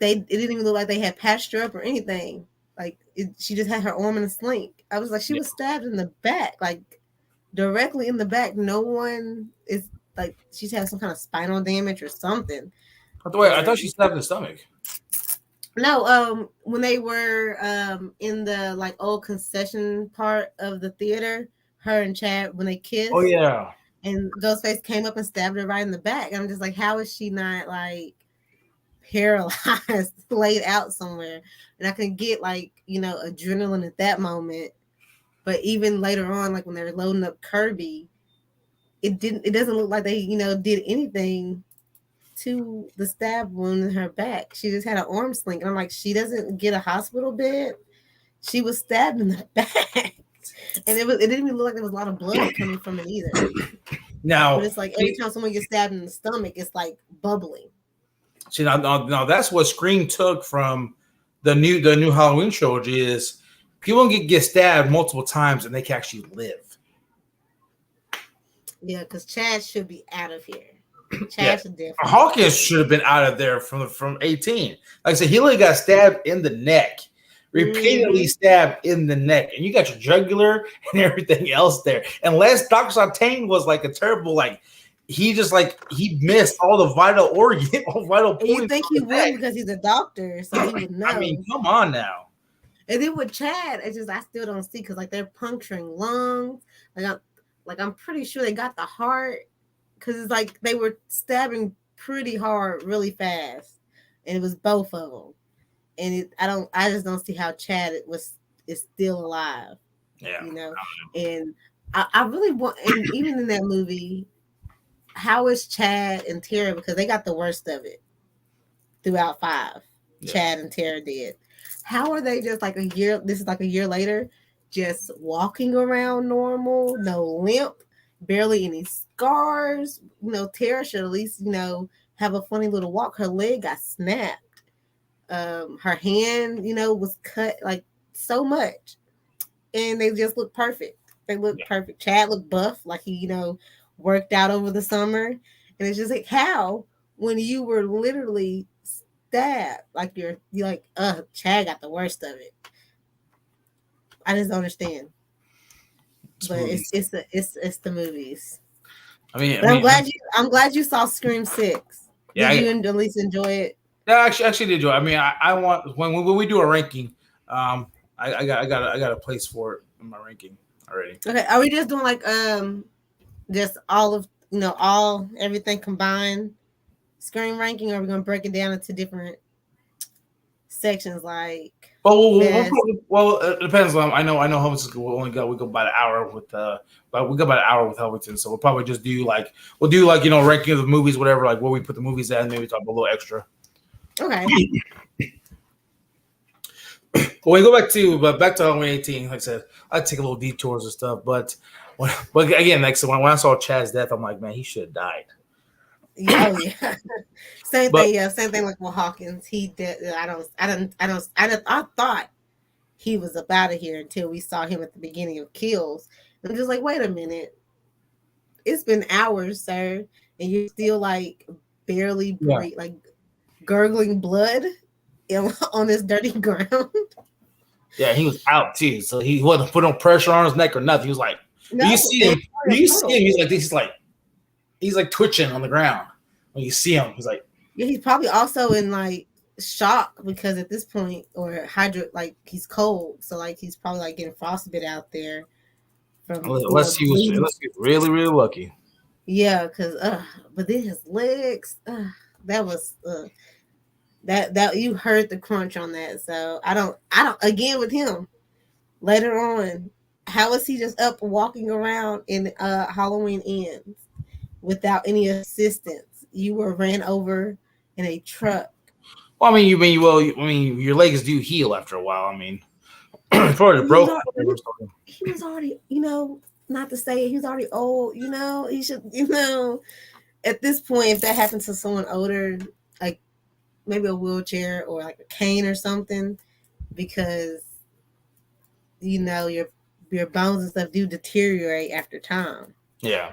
it didn't even look like they had patched her up or anything. Like she just had her arm in a sling. I was like, she was stabbed in the back, like directly in the back. No one is like she's had some kind of spinal damage or something. I thought she stabbed in the stomach. No, when they were in the like old concession part of the theater, her and Chad, when they kissed. Oh yeah. And Ghostface came up and stabbed her right in the back. And I'm just like, how is she not like paralyzed, laid out somewhere? And I can get like, adrenaline at that moment. But even later on, like when they were loading up Kirby, it doesn't look like they, did anything to the stab wound in her back. She just had an arm sling. And I'm like, she doesn't get a hospital bed. She was stabbed in the back. And it didn't even look like there was a lot of blood coming from it either. Now, but it's like every time someone gets stabbed in the stomach, it's like bubbling. See, now that's what Scream took from the new Halloween trilogy is people get stabbed multiple times and they can actually live. Yeah, because Chad should be out of here. Hawkins should have been out of there from 18. Like I said, he only got stabbed in the neck, repeatedly stabbed in the neck, and you got your jugular and everything else there. Unless Dr. Sartain was like a terrible, like he missed all the vital points. You think he would because he's a doctor, so he would know. I mean, come on now. And then with Chad, it's just I still don't see because like they're puncturing lungs. I'm pretty sure they got the heart because it's like they were stabbing pretty hard, really fast, and it was both of them. And I just don't see how Chad is still Yeah. alive, you know. And I really want, and even in that movie, how is Chad and Tara because they got the worst of it throughout five. Yeah. Chad and Tara did. How are they just like a year? This is like a year later, just walking around normal, no limp, barely any scars. Tara should at least have a funny little walk. Her leg got snapped. Her hand, was cut like so much, and they just look perfect. They look perfect. Chad looked buff, like he, worked out over the summer, and it's just like how when you were literally stabbed, like you're like, Chad got the worst of it. I just don't understand. But it's the movies. I'm glad you saw Scream 6. Yeah, did you at least enjoy it? Yeah, actually did enjoy it. I mean, I want when we do a ranking, I got a place for it in my ranking already. Okay, are we just doing like just all of all everything combined Scream ranking, or are we gonna break it down into different sections like? Well, it depends. I know Helmington we go about an hour with but we go about an hour with Helmington, so we'll probably just do ranking of the movies, whatever, like where we put the movies at, and maybe talk a little extra. Okay. Well, we go back to Halloween 18. Like I said, I take a little detours and stuff, but again, like so when I saw Chad's death, I'm like, man, he should have died. Oh yeah, same thing. Yeah, same thing like with Hawkins. He did. I thought he was up out of here until we saw him at the beginning of Kills. I'm just like, wait a minute, it's been hours, sir, and you're still like barely like gurgling blood on this dirty ground. Yeah, he was out too, so he wasn't put no pressure on his neck or nothing. He was like, you see him, he's like twitching on the ground. When you see him, he's like, yeah, he's probably also in like shock because at this point, or like he's cold, so like he's probably like getting frostbite out there. Unless he was really, really lucky. Yeah, because but then his legs, that was that you heard the crunch on that. So I don't again with him later on. How is he just up walking around in Halloween Ends without any assistance? You were ran over in a truck. Well, I mean, your legs do heal after a while. I mean, before it broke, he was already, not to say it, he's already old. He should, at this point, if that happens to someone older, like maybe a wheelchair or like a cane or something, because your bones and stuff do deteriorate after time. Yeah.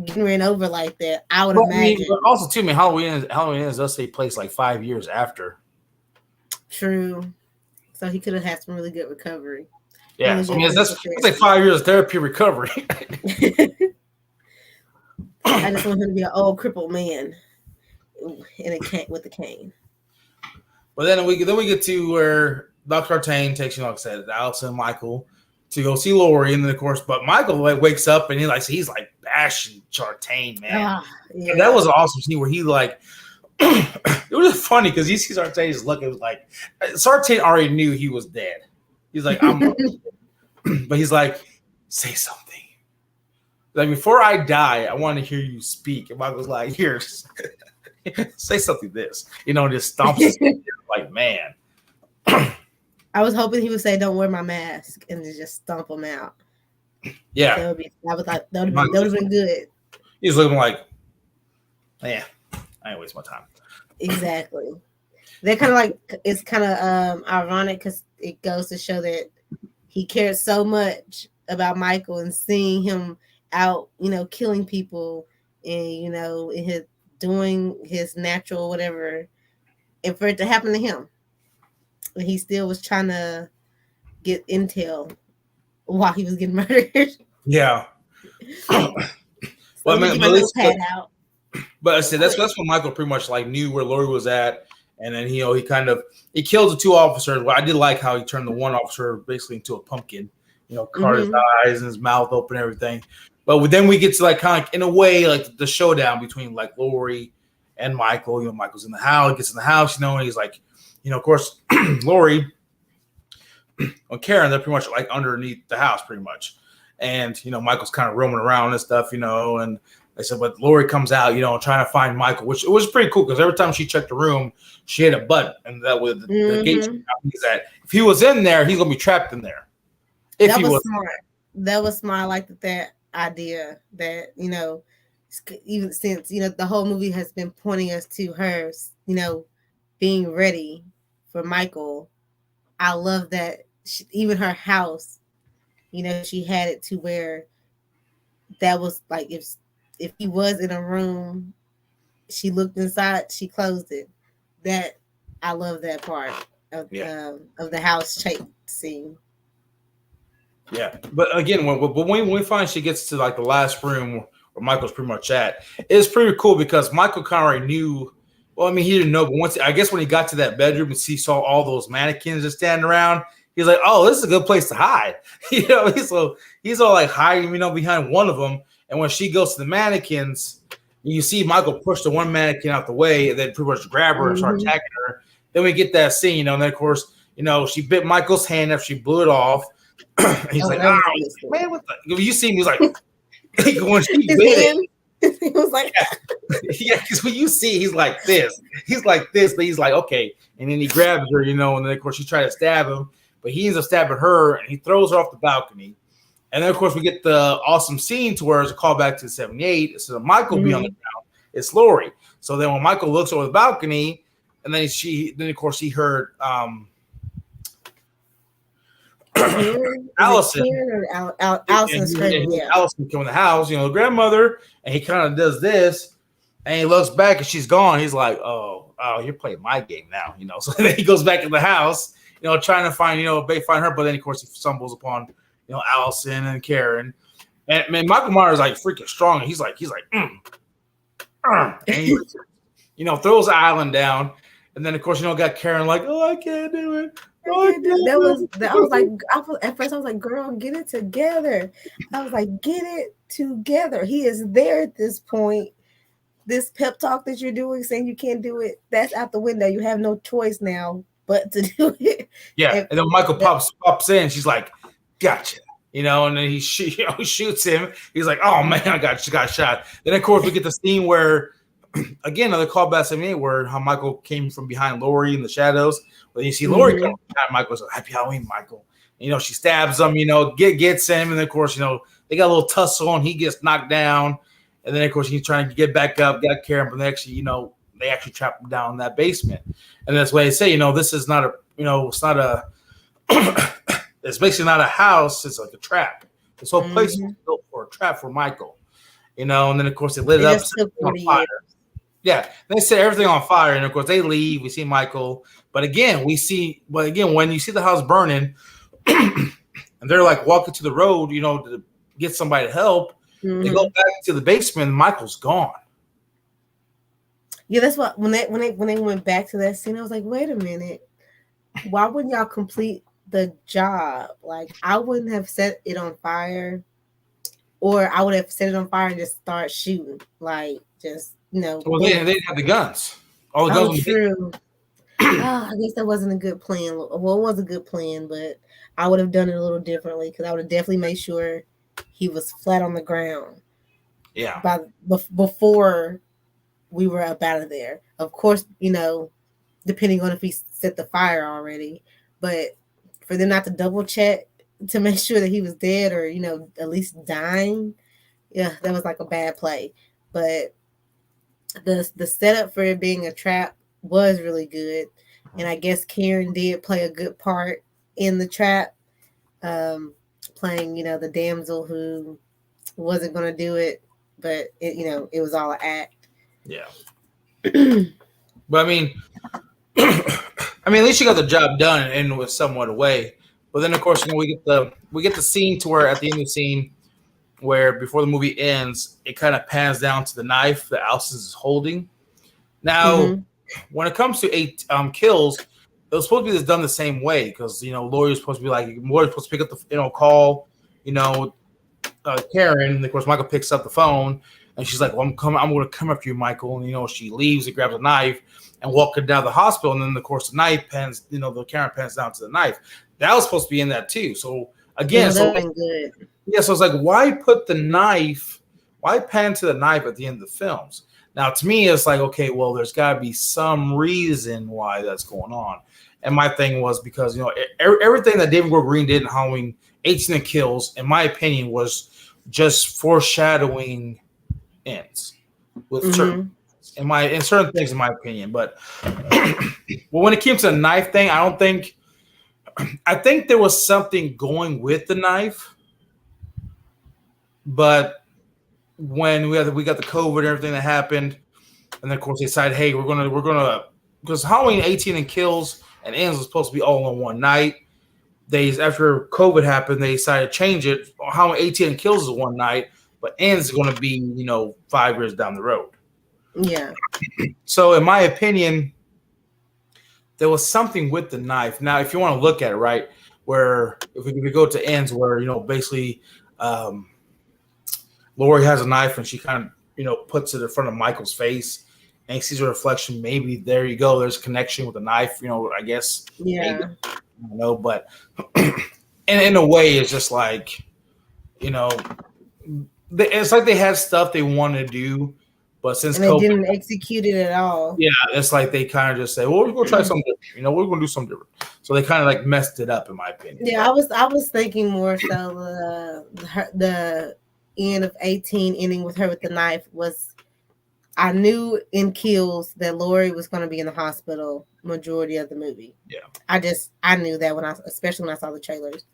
Getting ran over like that, I would imagine. But also, too, Halloween does take place like 5 years after. True. So he could have had some really good recovery. Yeah, that's like 5 years of therapy recovery. I just want him to be an old crippled man with a cane. But then we get to where Dr. Artane takes, like I said, Allison and Michael to go see Lori, and then of course, but Michael wakes up and he's like bashing Artane, man. Yeah. And that was an awesome scene where he like it was just funny because he sees Artane just looking like Artane already knew he was dead. He's like, but he's like, say something. Like, before I die, I want to hear you speak. And Michael's like, here, say something this. Just stomps his head. Like, man. I was hoping he would say, don't wear my mask, and just stomp him out. Yeah. That would have been good. He's looking like, man, I ain't waste my time. Exactly. They're kind of like, it's kind of ironic because it goes to show that he cared so much about Michael and seeing him out, killing people and, in doing his natural whatever, and for it to happen to him. And he still was trying to get intel while he was getting murdered. Yeah. But I said that's when Michael pretty much like knew where Lori was at, And then he kind of he kills the two officers. Well, I did like how he turned the one officer basically into a pumpkin. Carved his eyes and his mouth open, and everything. But then we get to like kind of in a way like the showdown between like Lori and Michael. Michael's in the house, gets in the house, and he's like, of course, Lori and Karen, they're pretty much like underneath the house, pretty much. And Michael's kind of roaming around and stuff, and they said, but Lori comes out, trying to find Michael, which it was pretty cool because every time she checked the room, she hit a button, and that was the gate he's at. If he was in there, he's gonna be trapped in there. If that he was smart. That was smart. I like that idea. That even since the whole movie has been pointing us to her, being ready for Michael. I love that even her house, she had it to where that was like if he was in a room, she looked inside, she closed it. That I love that part of the house chase scene. Yeah, but again, when we find she gets to like the last room where Michael's pretty much at, it's pretty cool because Michael kind of already knew. Well, I mean, he didn't know, but when he got to that bedroom and he saw all those mannequins just standing around, he's like, "Oh, this is a good place to hide." He's all like hiding, behind one of them. And when she goes to the mannequins, you see Michael push the one mannequin out the way and then pretty much grab her and start attacking her. Then we get that scene, and then of course, she bit Michael's hand after she blew it off. He's like, "Oh man, what the?" You see him, he's like, when she bit him. He was like, yeah, because when you see, he's like this, but he's like, okay, and then he grabs her, and then of course she tried to stab him, but he ends up stabbing her, and he throws her off the balcony, and then of course we get the awesome scene to where it's a callback to the '78. Instead of Michael be on the ground, it's Lori. So then when Michael looks over the balcony, and then of course he heard Allison. Allison screaming, yeah. Allison come in the house, the grandmother, and he kind of does this, and he looks back, and she's gone. He's like, "Oh, you're playing my game now," So then he goes back in the house, trying to find, find her, but then of course he stumbles upon, Allison and Karen, and man, Michael Myers is like freaking strong. And he's like, and he, throws the island down, and then of course got Karen like, "Oh, I can't do it." At first I was like, girl, get it together. I was like, get it together. He is there at this point. This pep talk that you're doing, saying you can't do it, that's out the window. You have no choice now but to do it. Yeah, and then Michael pops in. She's like, "Gotcha," and then he shoots him. He's like, "Oh man, I got shot." Then of course we get the scene where, again, another callback '78 where how Michael came from behind Lori in the shadows. But you see Lori come behind Michael. So Happy Halloween, Michael. And, she stabs him. Gets him, and then of course they got a little tussle, and he gets knocked down. And then of course he's trying to get back up, got Karen, but they actually trap him down in that basement. And that's why they say, this is not a, it's not a, it's basically not a house. It's like a trap. This whole place was built for a trap for Michael. And then of course they lit it up on fire. Yeah, they set everything on fire, and of course they leave. We see Michael, but again, when you see the house burning, and they're like walking to the road, to get somebody to help. They go back to the basement, and Michael's gone. Yeah, that's what when they went back to that scene, I was like, wait a minute, why wouldn't y'all complete the job? Like, I wouldn't have set it on fire, or I would have set it on fire and just start shooting, like just. Well, they didn't have the guns. All the guns. True. I guess that wasn't a good plan. Well, it was a good plan, but I would have done it a little differently because I would have definitely made sure he was flat on the ground. Yeah. Before we were up out of there. Of course, depending on if he set the fire already, but for them not to double check to make sure that he was dead or at least dying, yeah, that was like a bad play. But the setup for it being a trap was really good, and I guess Karen did play a good part in the trap, playing the damsel who wasn't going to do it, but it was all an act. Yeah. But I mean, at least she got the job done and was somewhat away. But then of course we get the scene to where at the end of the scene, where before the movie ends, it kind of pans down to the knife that Allison is holding. Now, when it comes to 8 kills, it was supposed to be done the same way because Laurie's supposed to be like Laurie's supposed to pick up the call, you know, Karen. And of course, Michael picks up the phone and she's like, "Well, I'm coming. I'm going to come after you, Michael." And she leaves and grabs a knife and walking down the hospital. And then of course the knife pans, the Karen pans down to the knife. That was supposed to be in that too. So again, that been good. Yeah, so it's like, why put the knife? Why pan to the knife at the end of the films? Now, to me, it's like, okay, well, there's got to be some reason why that's going on. And my thing was because everything that David Gordon Green did in Halloween 18 Kills, in my opinion, was just foreshadowing ends with certain things, in my opinion. But when it came to the knife thing, I think there was something going with the knife. But when we got the COVID and everything that happened, and then of course they decided, hey, we're gonna because Halloween 18 Kills and Ends was supposed to be all in one night. After COVID happened, they decided to change it. Halloween 18 Kills is one night, but Ends is going to be 5 years down the road. Yeah. So in my opinion, there was something with the knife. Now, if you want to look at it, right, where if we go to Ends, where basically. Laurie has a knife and she kind of, puts it in front of Michael's face and he sees a reflection. Maybe there you go. There's a connection with the knife, I guess. Yeah. Maybe, I don't know, but in a way, it's just like, it's like they had stuff they wanted to do, but since they didn't execute it at all. Yeah, it's like they kind of just say, well, we're going to try something different. We're going to do something different. So they kind of like messed it up, in my opinion. Yeah, I was thinking more so the end of 18 ending with her with the knife was, I knew in Kills that Laurie was going to be in the hospital majority of the movie. Yeah, I knew that especially when I saw the trailers.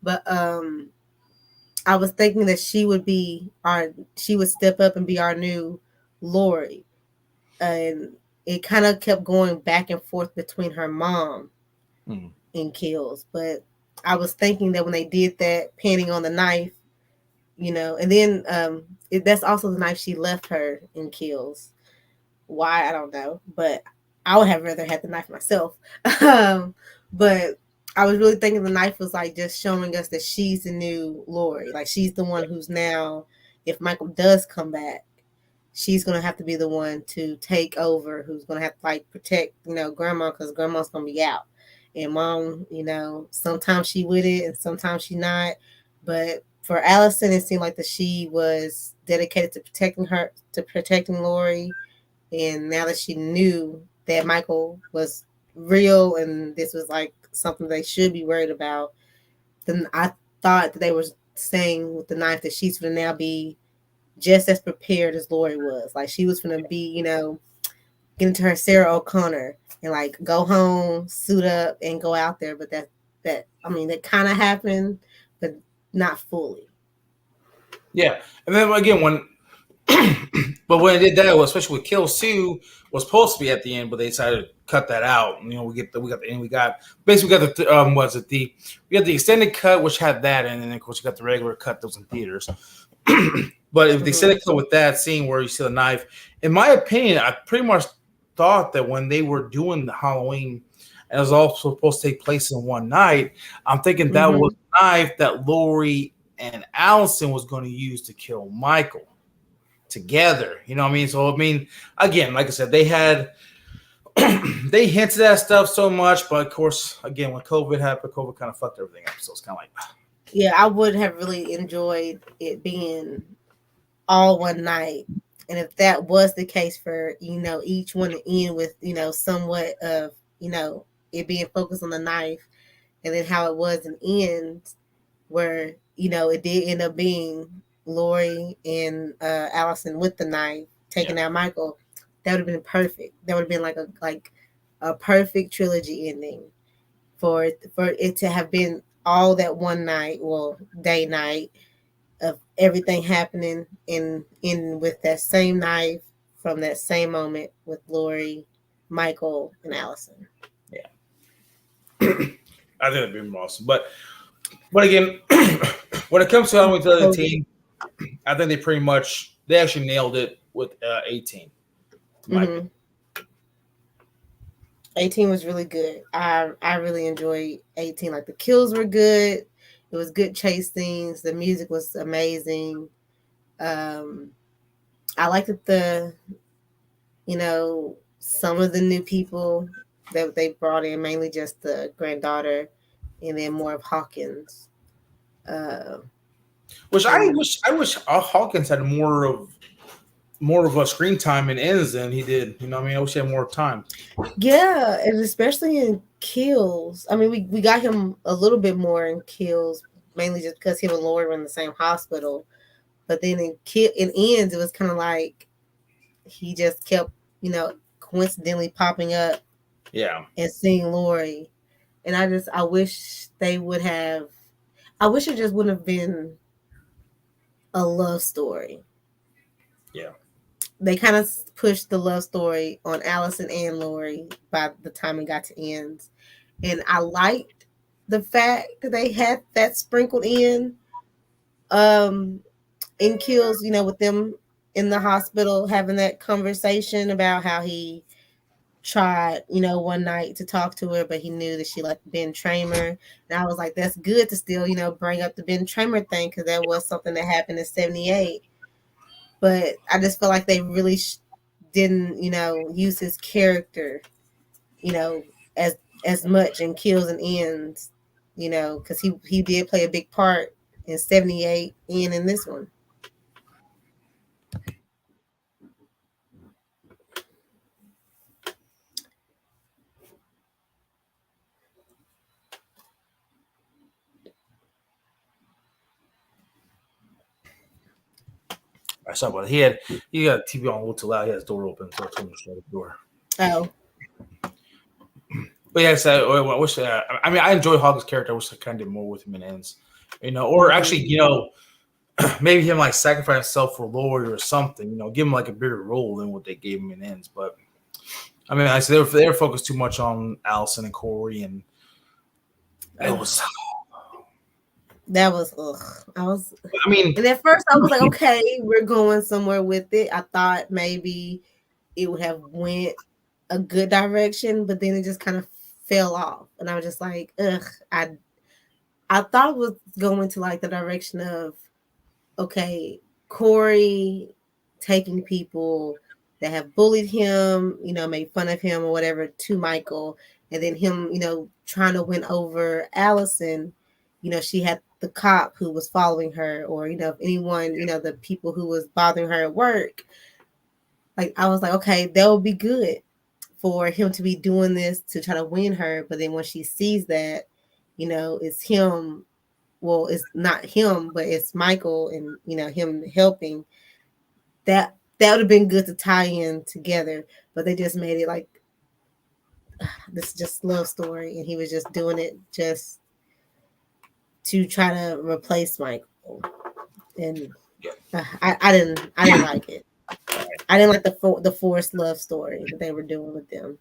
But I was thinking that she would step up and be our new Laurie, and it kind of kept going back and forth between her mom in Kills. But I was thinking that when they did that panning on the knife, and then that's also the knife she left her in Kills. Why, I don't know, but I would have rather had the knife myself. But I was really thinking the knife was like just showing us that she's the new Laurie. Like she's the one who's now, if Michael does come back, she's going to have to be the one to take over, who's going to have to like protect, grandma, because grandma's going to be out. And mom, sometimes she with it and sometimes she not. But for Allison, it seemed like that she was dedicated to protecting Laurie. And now that she knew that Michael was real and this was like something they should be worried about, then I thought that they were saying with the knife that she's going to now be just as prepared as Laurie was. Like she was going to be, get into her Sarah O'Connor and like go home, suit up, and go out there. But that kind of happened, but not fully. Yeah, and then again but when they did that, especially with Kills 2, was supposed to be at the end, but they decided to cut that out. And, we got the end. We got the we got the extended cut, which had that, and then of course we got the regular cut that was in theaters. But if they extended cut with that scene where you see the knife, in my opinion, I pretty much thought that when they were doing the Halloween, and it was all supposed to take place in one night, I'm thinking that was the knife that Laurie and Allison was going to use to kill Michael together. You know what I mean? So, again, like I said, they hinted at stuff so much, but of course, again, when COVID happened, COVID kind of fucked everything up. So it's kind of like, yeah, I would have really enjoyed it being all one night. And if that was the case for, each one to end with, somewhat of, it being focused on the knife, and then how it was an end where, it did end up being Laurie and Allison with the knife taking out Michael, that would have been perfect. That would have been like a perfect trilogy ending for it to have been all that one night, day night of everything happening in with that same knife from that same moment with Laurie, Michael, and Allison. Yeah. I think it'd be awesome. But again, when it comes to Halloween 2018, I think they actually nailed it with 18. 18 was really good. I really enjoyed 18. Like the kills were good. It was good chase scenes. The music was amazing. Um, I liked that some of the new people that they brought in, mainly just the granddaughter, and then more of Hawkins. Uh, Which and I wish Hawkins had more of a screen time in ends than he did. You know, what I mean, I wish he had more time. yeah, and especially in kills. I mean, we got him a little bit more in kills, mainly just because him and Lord were in the same hospital. But then in ends, it was kind of like he just kept, coincidentally popping up Yeah, and seeing Lori. And I wish they would have. I wish it just wouldn't have been a love story. yeah. They kind of pushed the love story on Allison and Lori by the time it got to ends. And I liked the fact that they had that sprinkled um in kills, with them in the hospital having that conversation about how he tried, one night to talk to her, but he knew that she liked Ben Tramer. And I was like, that's good to still, bring up the Ben Tramer thing because that was something that happened in 78. But I just feel like they really didn't, use his character, you know, as as much in kills and ends, because he did play a big part in 78 and in this one. I saw, but he got TV on a little too loud. He had his door open, so I told him to shut the door. Oh, But yeah, so I wish. I mean, I enjoy Hawkins' character. I wish I kind of did more with him in ends. You know, or actually, maybe him like sacrifice himself for Lord or something. You know, give him like a bigger role than what they gave him in ends. But I mean, I said they were focused too much on Allison and Corey, and it was. that was ugh. I was, I mean, and at first I was like, okay, we're going somewhere with it. I thought maybe it would have went a good direction, but then it just kind of fell off, and I was just like, ugh. I thought it was going to like the direction of, okay, Corey taking people that have bullied him, made fun of him or whatever to Michael, and then him, trying to win over Allison. She had the cop who was following her, or if anyone, the people who was bothering her at work. Like I was like, okay, that would be good for him to be doing this to try to win her. But then when she sees that, it's him, well, it's not him, but it's Michael and him helping. That would have been good to tie in together, but they just made it like this just love story, and he was just doing it just to try to replace Michael, and I didn't like it. I didn't like the forced love story that they were doing with them.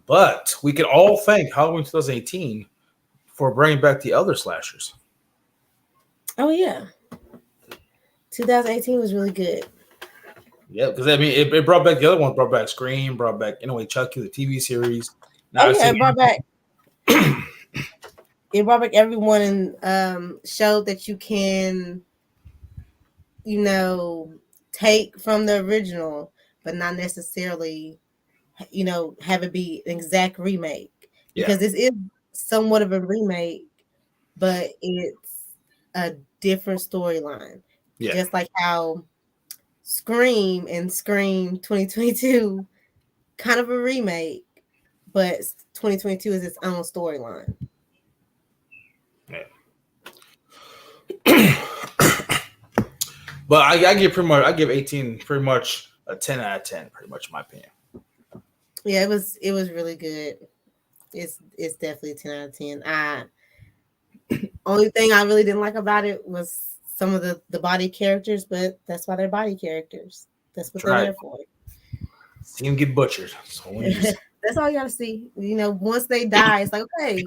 but we can all thank Halloween 2018 for bringing back the other slashers. Oh yeah, 2018 was really good. Yeah, because I mean, it brought back the other ones, brought back Scream, brought back Chucky, the TV series. Now Oh it's yeah, like, it brought back everyone and showed that you can, you know, take from the original, but not necessarily, have it be an exact remake. yeah, Because this is somewhat of a remake, but it's a different storyline. yeah, Just like how Scream and Scream 2022 kind of a remake, but 2022 is its own storyline. yeah. But I give 18 pretty much a 10 out of 10, pretty much in my opinion. Yeah, it was really good. It's definitely a 10 out of 10. I Only thing I really didn't like about it was some of the body characters, but that's why they're body characters. That's what they're Try there for. see him get butchered. So That's all you gotta see. Once they die, it's like, okay,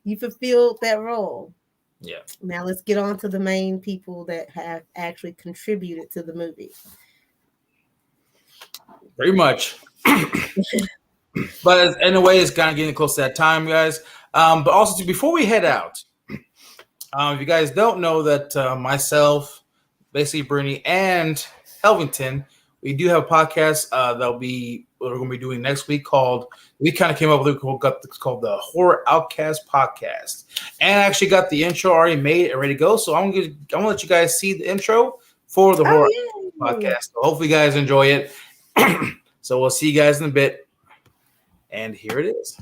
you fulfilled that role. yeah, Now let's get on to the main people that have actually contributed to the movie. pretty much. But anyway, it's kind of getting close to that time, guys. But also, before we head out, if you guys don't know that myself, basically Brittany, and Helvington, we do have a podcast that'll be what we're going to be doing next week called. We kind of came up with it's called the Horror Outcast Podcast, and I actually got the intro already made and ready to go. So I'm gonna let you guys see the intro for the Horror Podcast. So hopefully, you guys enjoy it. So we'll see you guys in a bit, and here it is.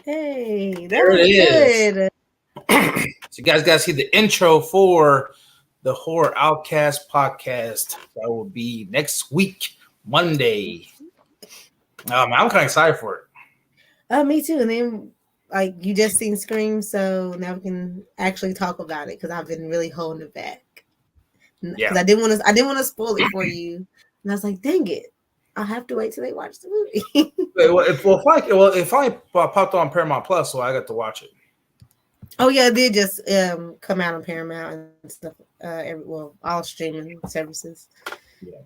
Hey, that There was it is. good. So you guys got to see the intro for the Horror Outcast podcast. That will be next week, Monday. I'm kind of excited for it. Me too. And then, like, you just seen Scream, so now we can actually talk about it because I've been really holding it back. Because I didn't want to spoil it for you, and I was like, dang it, I'll have to wait till they watch the movie. It finally popped on Paramount Plus, so I got to watch it. Oh yeah, it did just come out on Paramount and stuff. All streaming services. Yeah,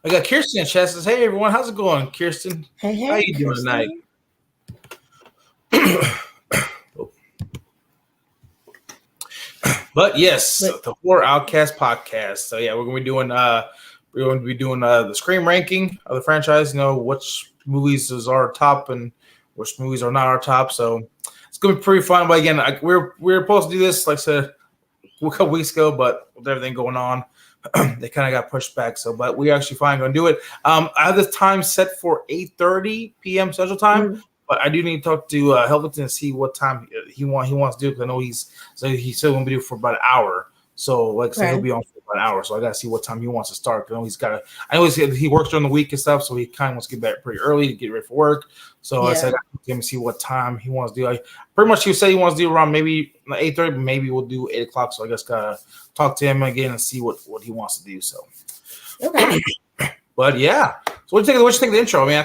I got Kirsten in chat. Says, "Hey everyone, how's it going, Kirsten? Hey, how you doing tonight?" But yes, the Horror Outcast podcast. So yeah, we're going to be doing the Scream ranking of the franchise. You know which movies is our top and which movies are not our top. So it's going to be pretty fun. But again, we were supposed to do this like I said a couple weeks ago, but with everything going on, they kind of got pushed back. So, but we actually finally going to do it. I have this time set for 8:30 p.m. Central Time. Mm. But I do need to talk to Helvington and see what time he wants to do, because I know he's still going to be for about an hour. So like I said, he'll be on for about an hour. So I got to see what time he wants to start. I know he works during the week and stuff, so he kind of wants to get back pretty early to get ready for work. So I said I got to him and see what time he wants to do. Pretty much he said he wants to do around maybe 8:30, but maybe we'll do 8 o'clock. So I guess gotta talk to him again and see what he wants to do. So okay. But yeah. So what do you think of the intro? I mean,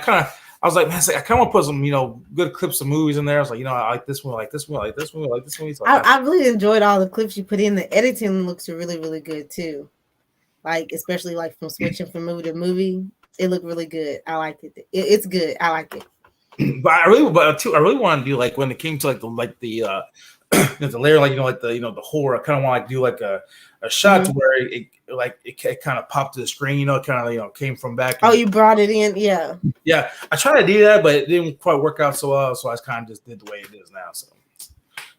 I was like, man, I kind of want to put some, good clips of movies in there. I was like, I like this one, I like this one, I like this one, I like this one. So I really enjoyed all the clips you put in. The editing looks really, really good too. Like, especially like from switching from movie to movie, it looked really good. I liked it. It's good. I like it. But I really want to do, like, when it came to the layer, the horror. I kind of want to do like a shot to where it kind of popped to the screen, kind of came from back. Oh, you brought it in, yeah. Yeah, I tried to do that, but it didn't quite work out so well. So I kind of just did the way it is now. So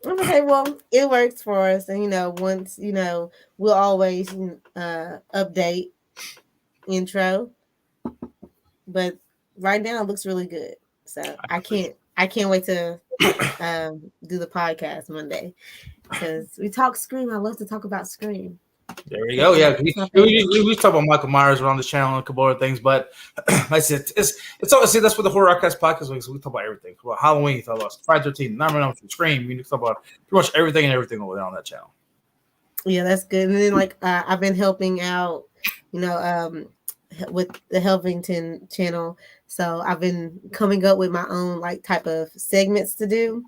okay, well, it works for us, and once we'll always update intro. But right now, it looks really good. So I can't wait to do the podcast Monday, because we talk Scream. I love to talk about Scream. There we go. Yeah, we talk about Michael Myers around this channel and a couple other things, but like I said, it's always that's what the Horror Rockcast podcast is. We talk about everything. Talk about Halloween, talk about Friday 13, Nightmare Scream. We talk about pretty much everything over there on that channel. Yeah, that's good. And then I've been helping out, with the Helvington channel. So I've been coming up with my own type of segments to do.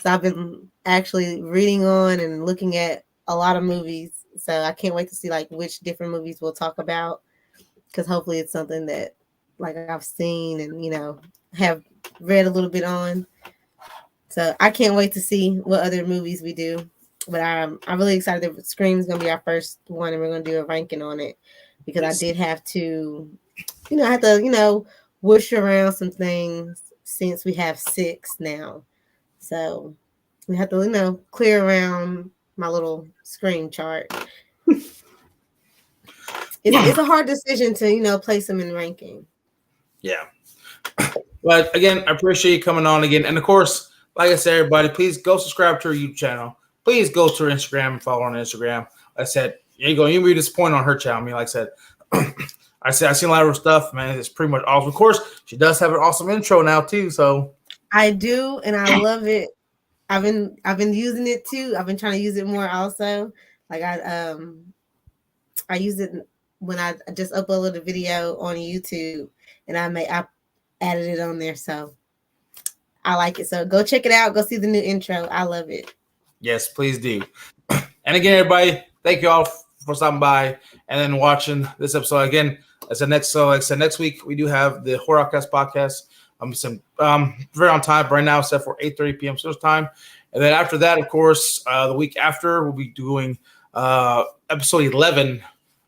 So I've been actually reading on and looking at a lot of movies. So I can't wait to see which different movies we'll talk about, because hopefully it's something that I've seen and have read a little bit on. So I can't wait to see what other movies we do. But I'm really excited that Scream is gonna be our first one, and we're gonna do a ranking on it, because I did have to, whoosh around some things since we have 6 now. So we have to, clear around my little Scream chart. It's a hard decision to, place them in ranking. Yeah. But again, I appreciate you coming on again. And of course, like I said, everybody, please go subscribe to our YouTube channel. Please go to her Instagram and follow her on Instagram. Like I said, you won't be disappointed on her channel. I mean, like I said, I've seen a lot of her stuff, man. It's pretty much awesome. Of course, she does have an awesome intro now too. So I do, and I love it. I've been using it too. I've been trying to use it more also. I use it when I just uploaded a video on YouTube, and I added it on there. So I like it. So go check it out. Go see the new intro. I love it. Yes, please do. And again, everybody, thank you all for stopping by and then watching this episode. Again, next week we do have the Horror Rockcast podcast. Very on time right now, set for 8:30 p.m. Central Time. And then after that, of course, the week after, we'll be doing episode 11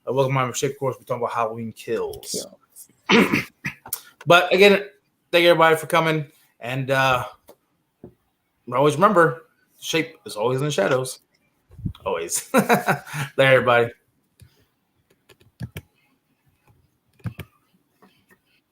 of Welcome to My Shape. Of course, we're talking about Halloween Kills. But again, thank you everybody for coming. And always remember, shape is always in the shadows. Always. There, everybody.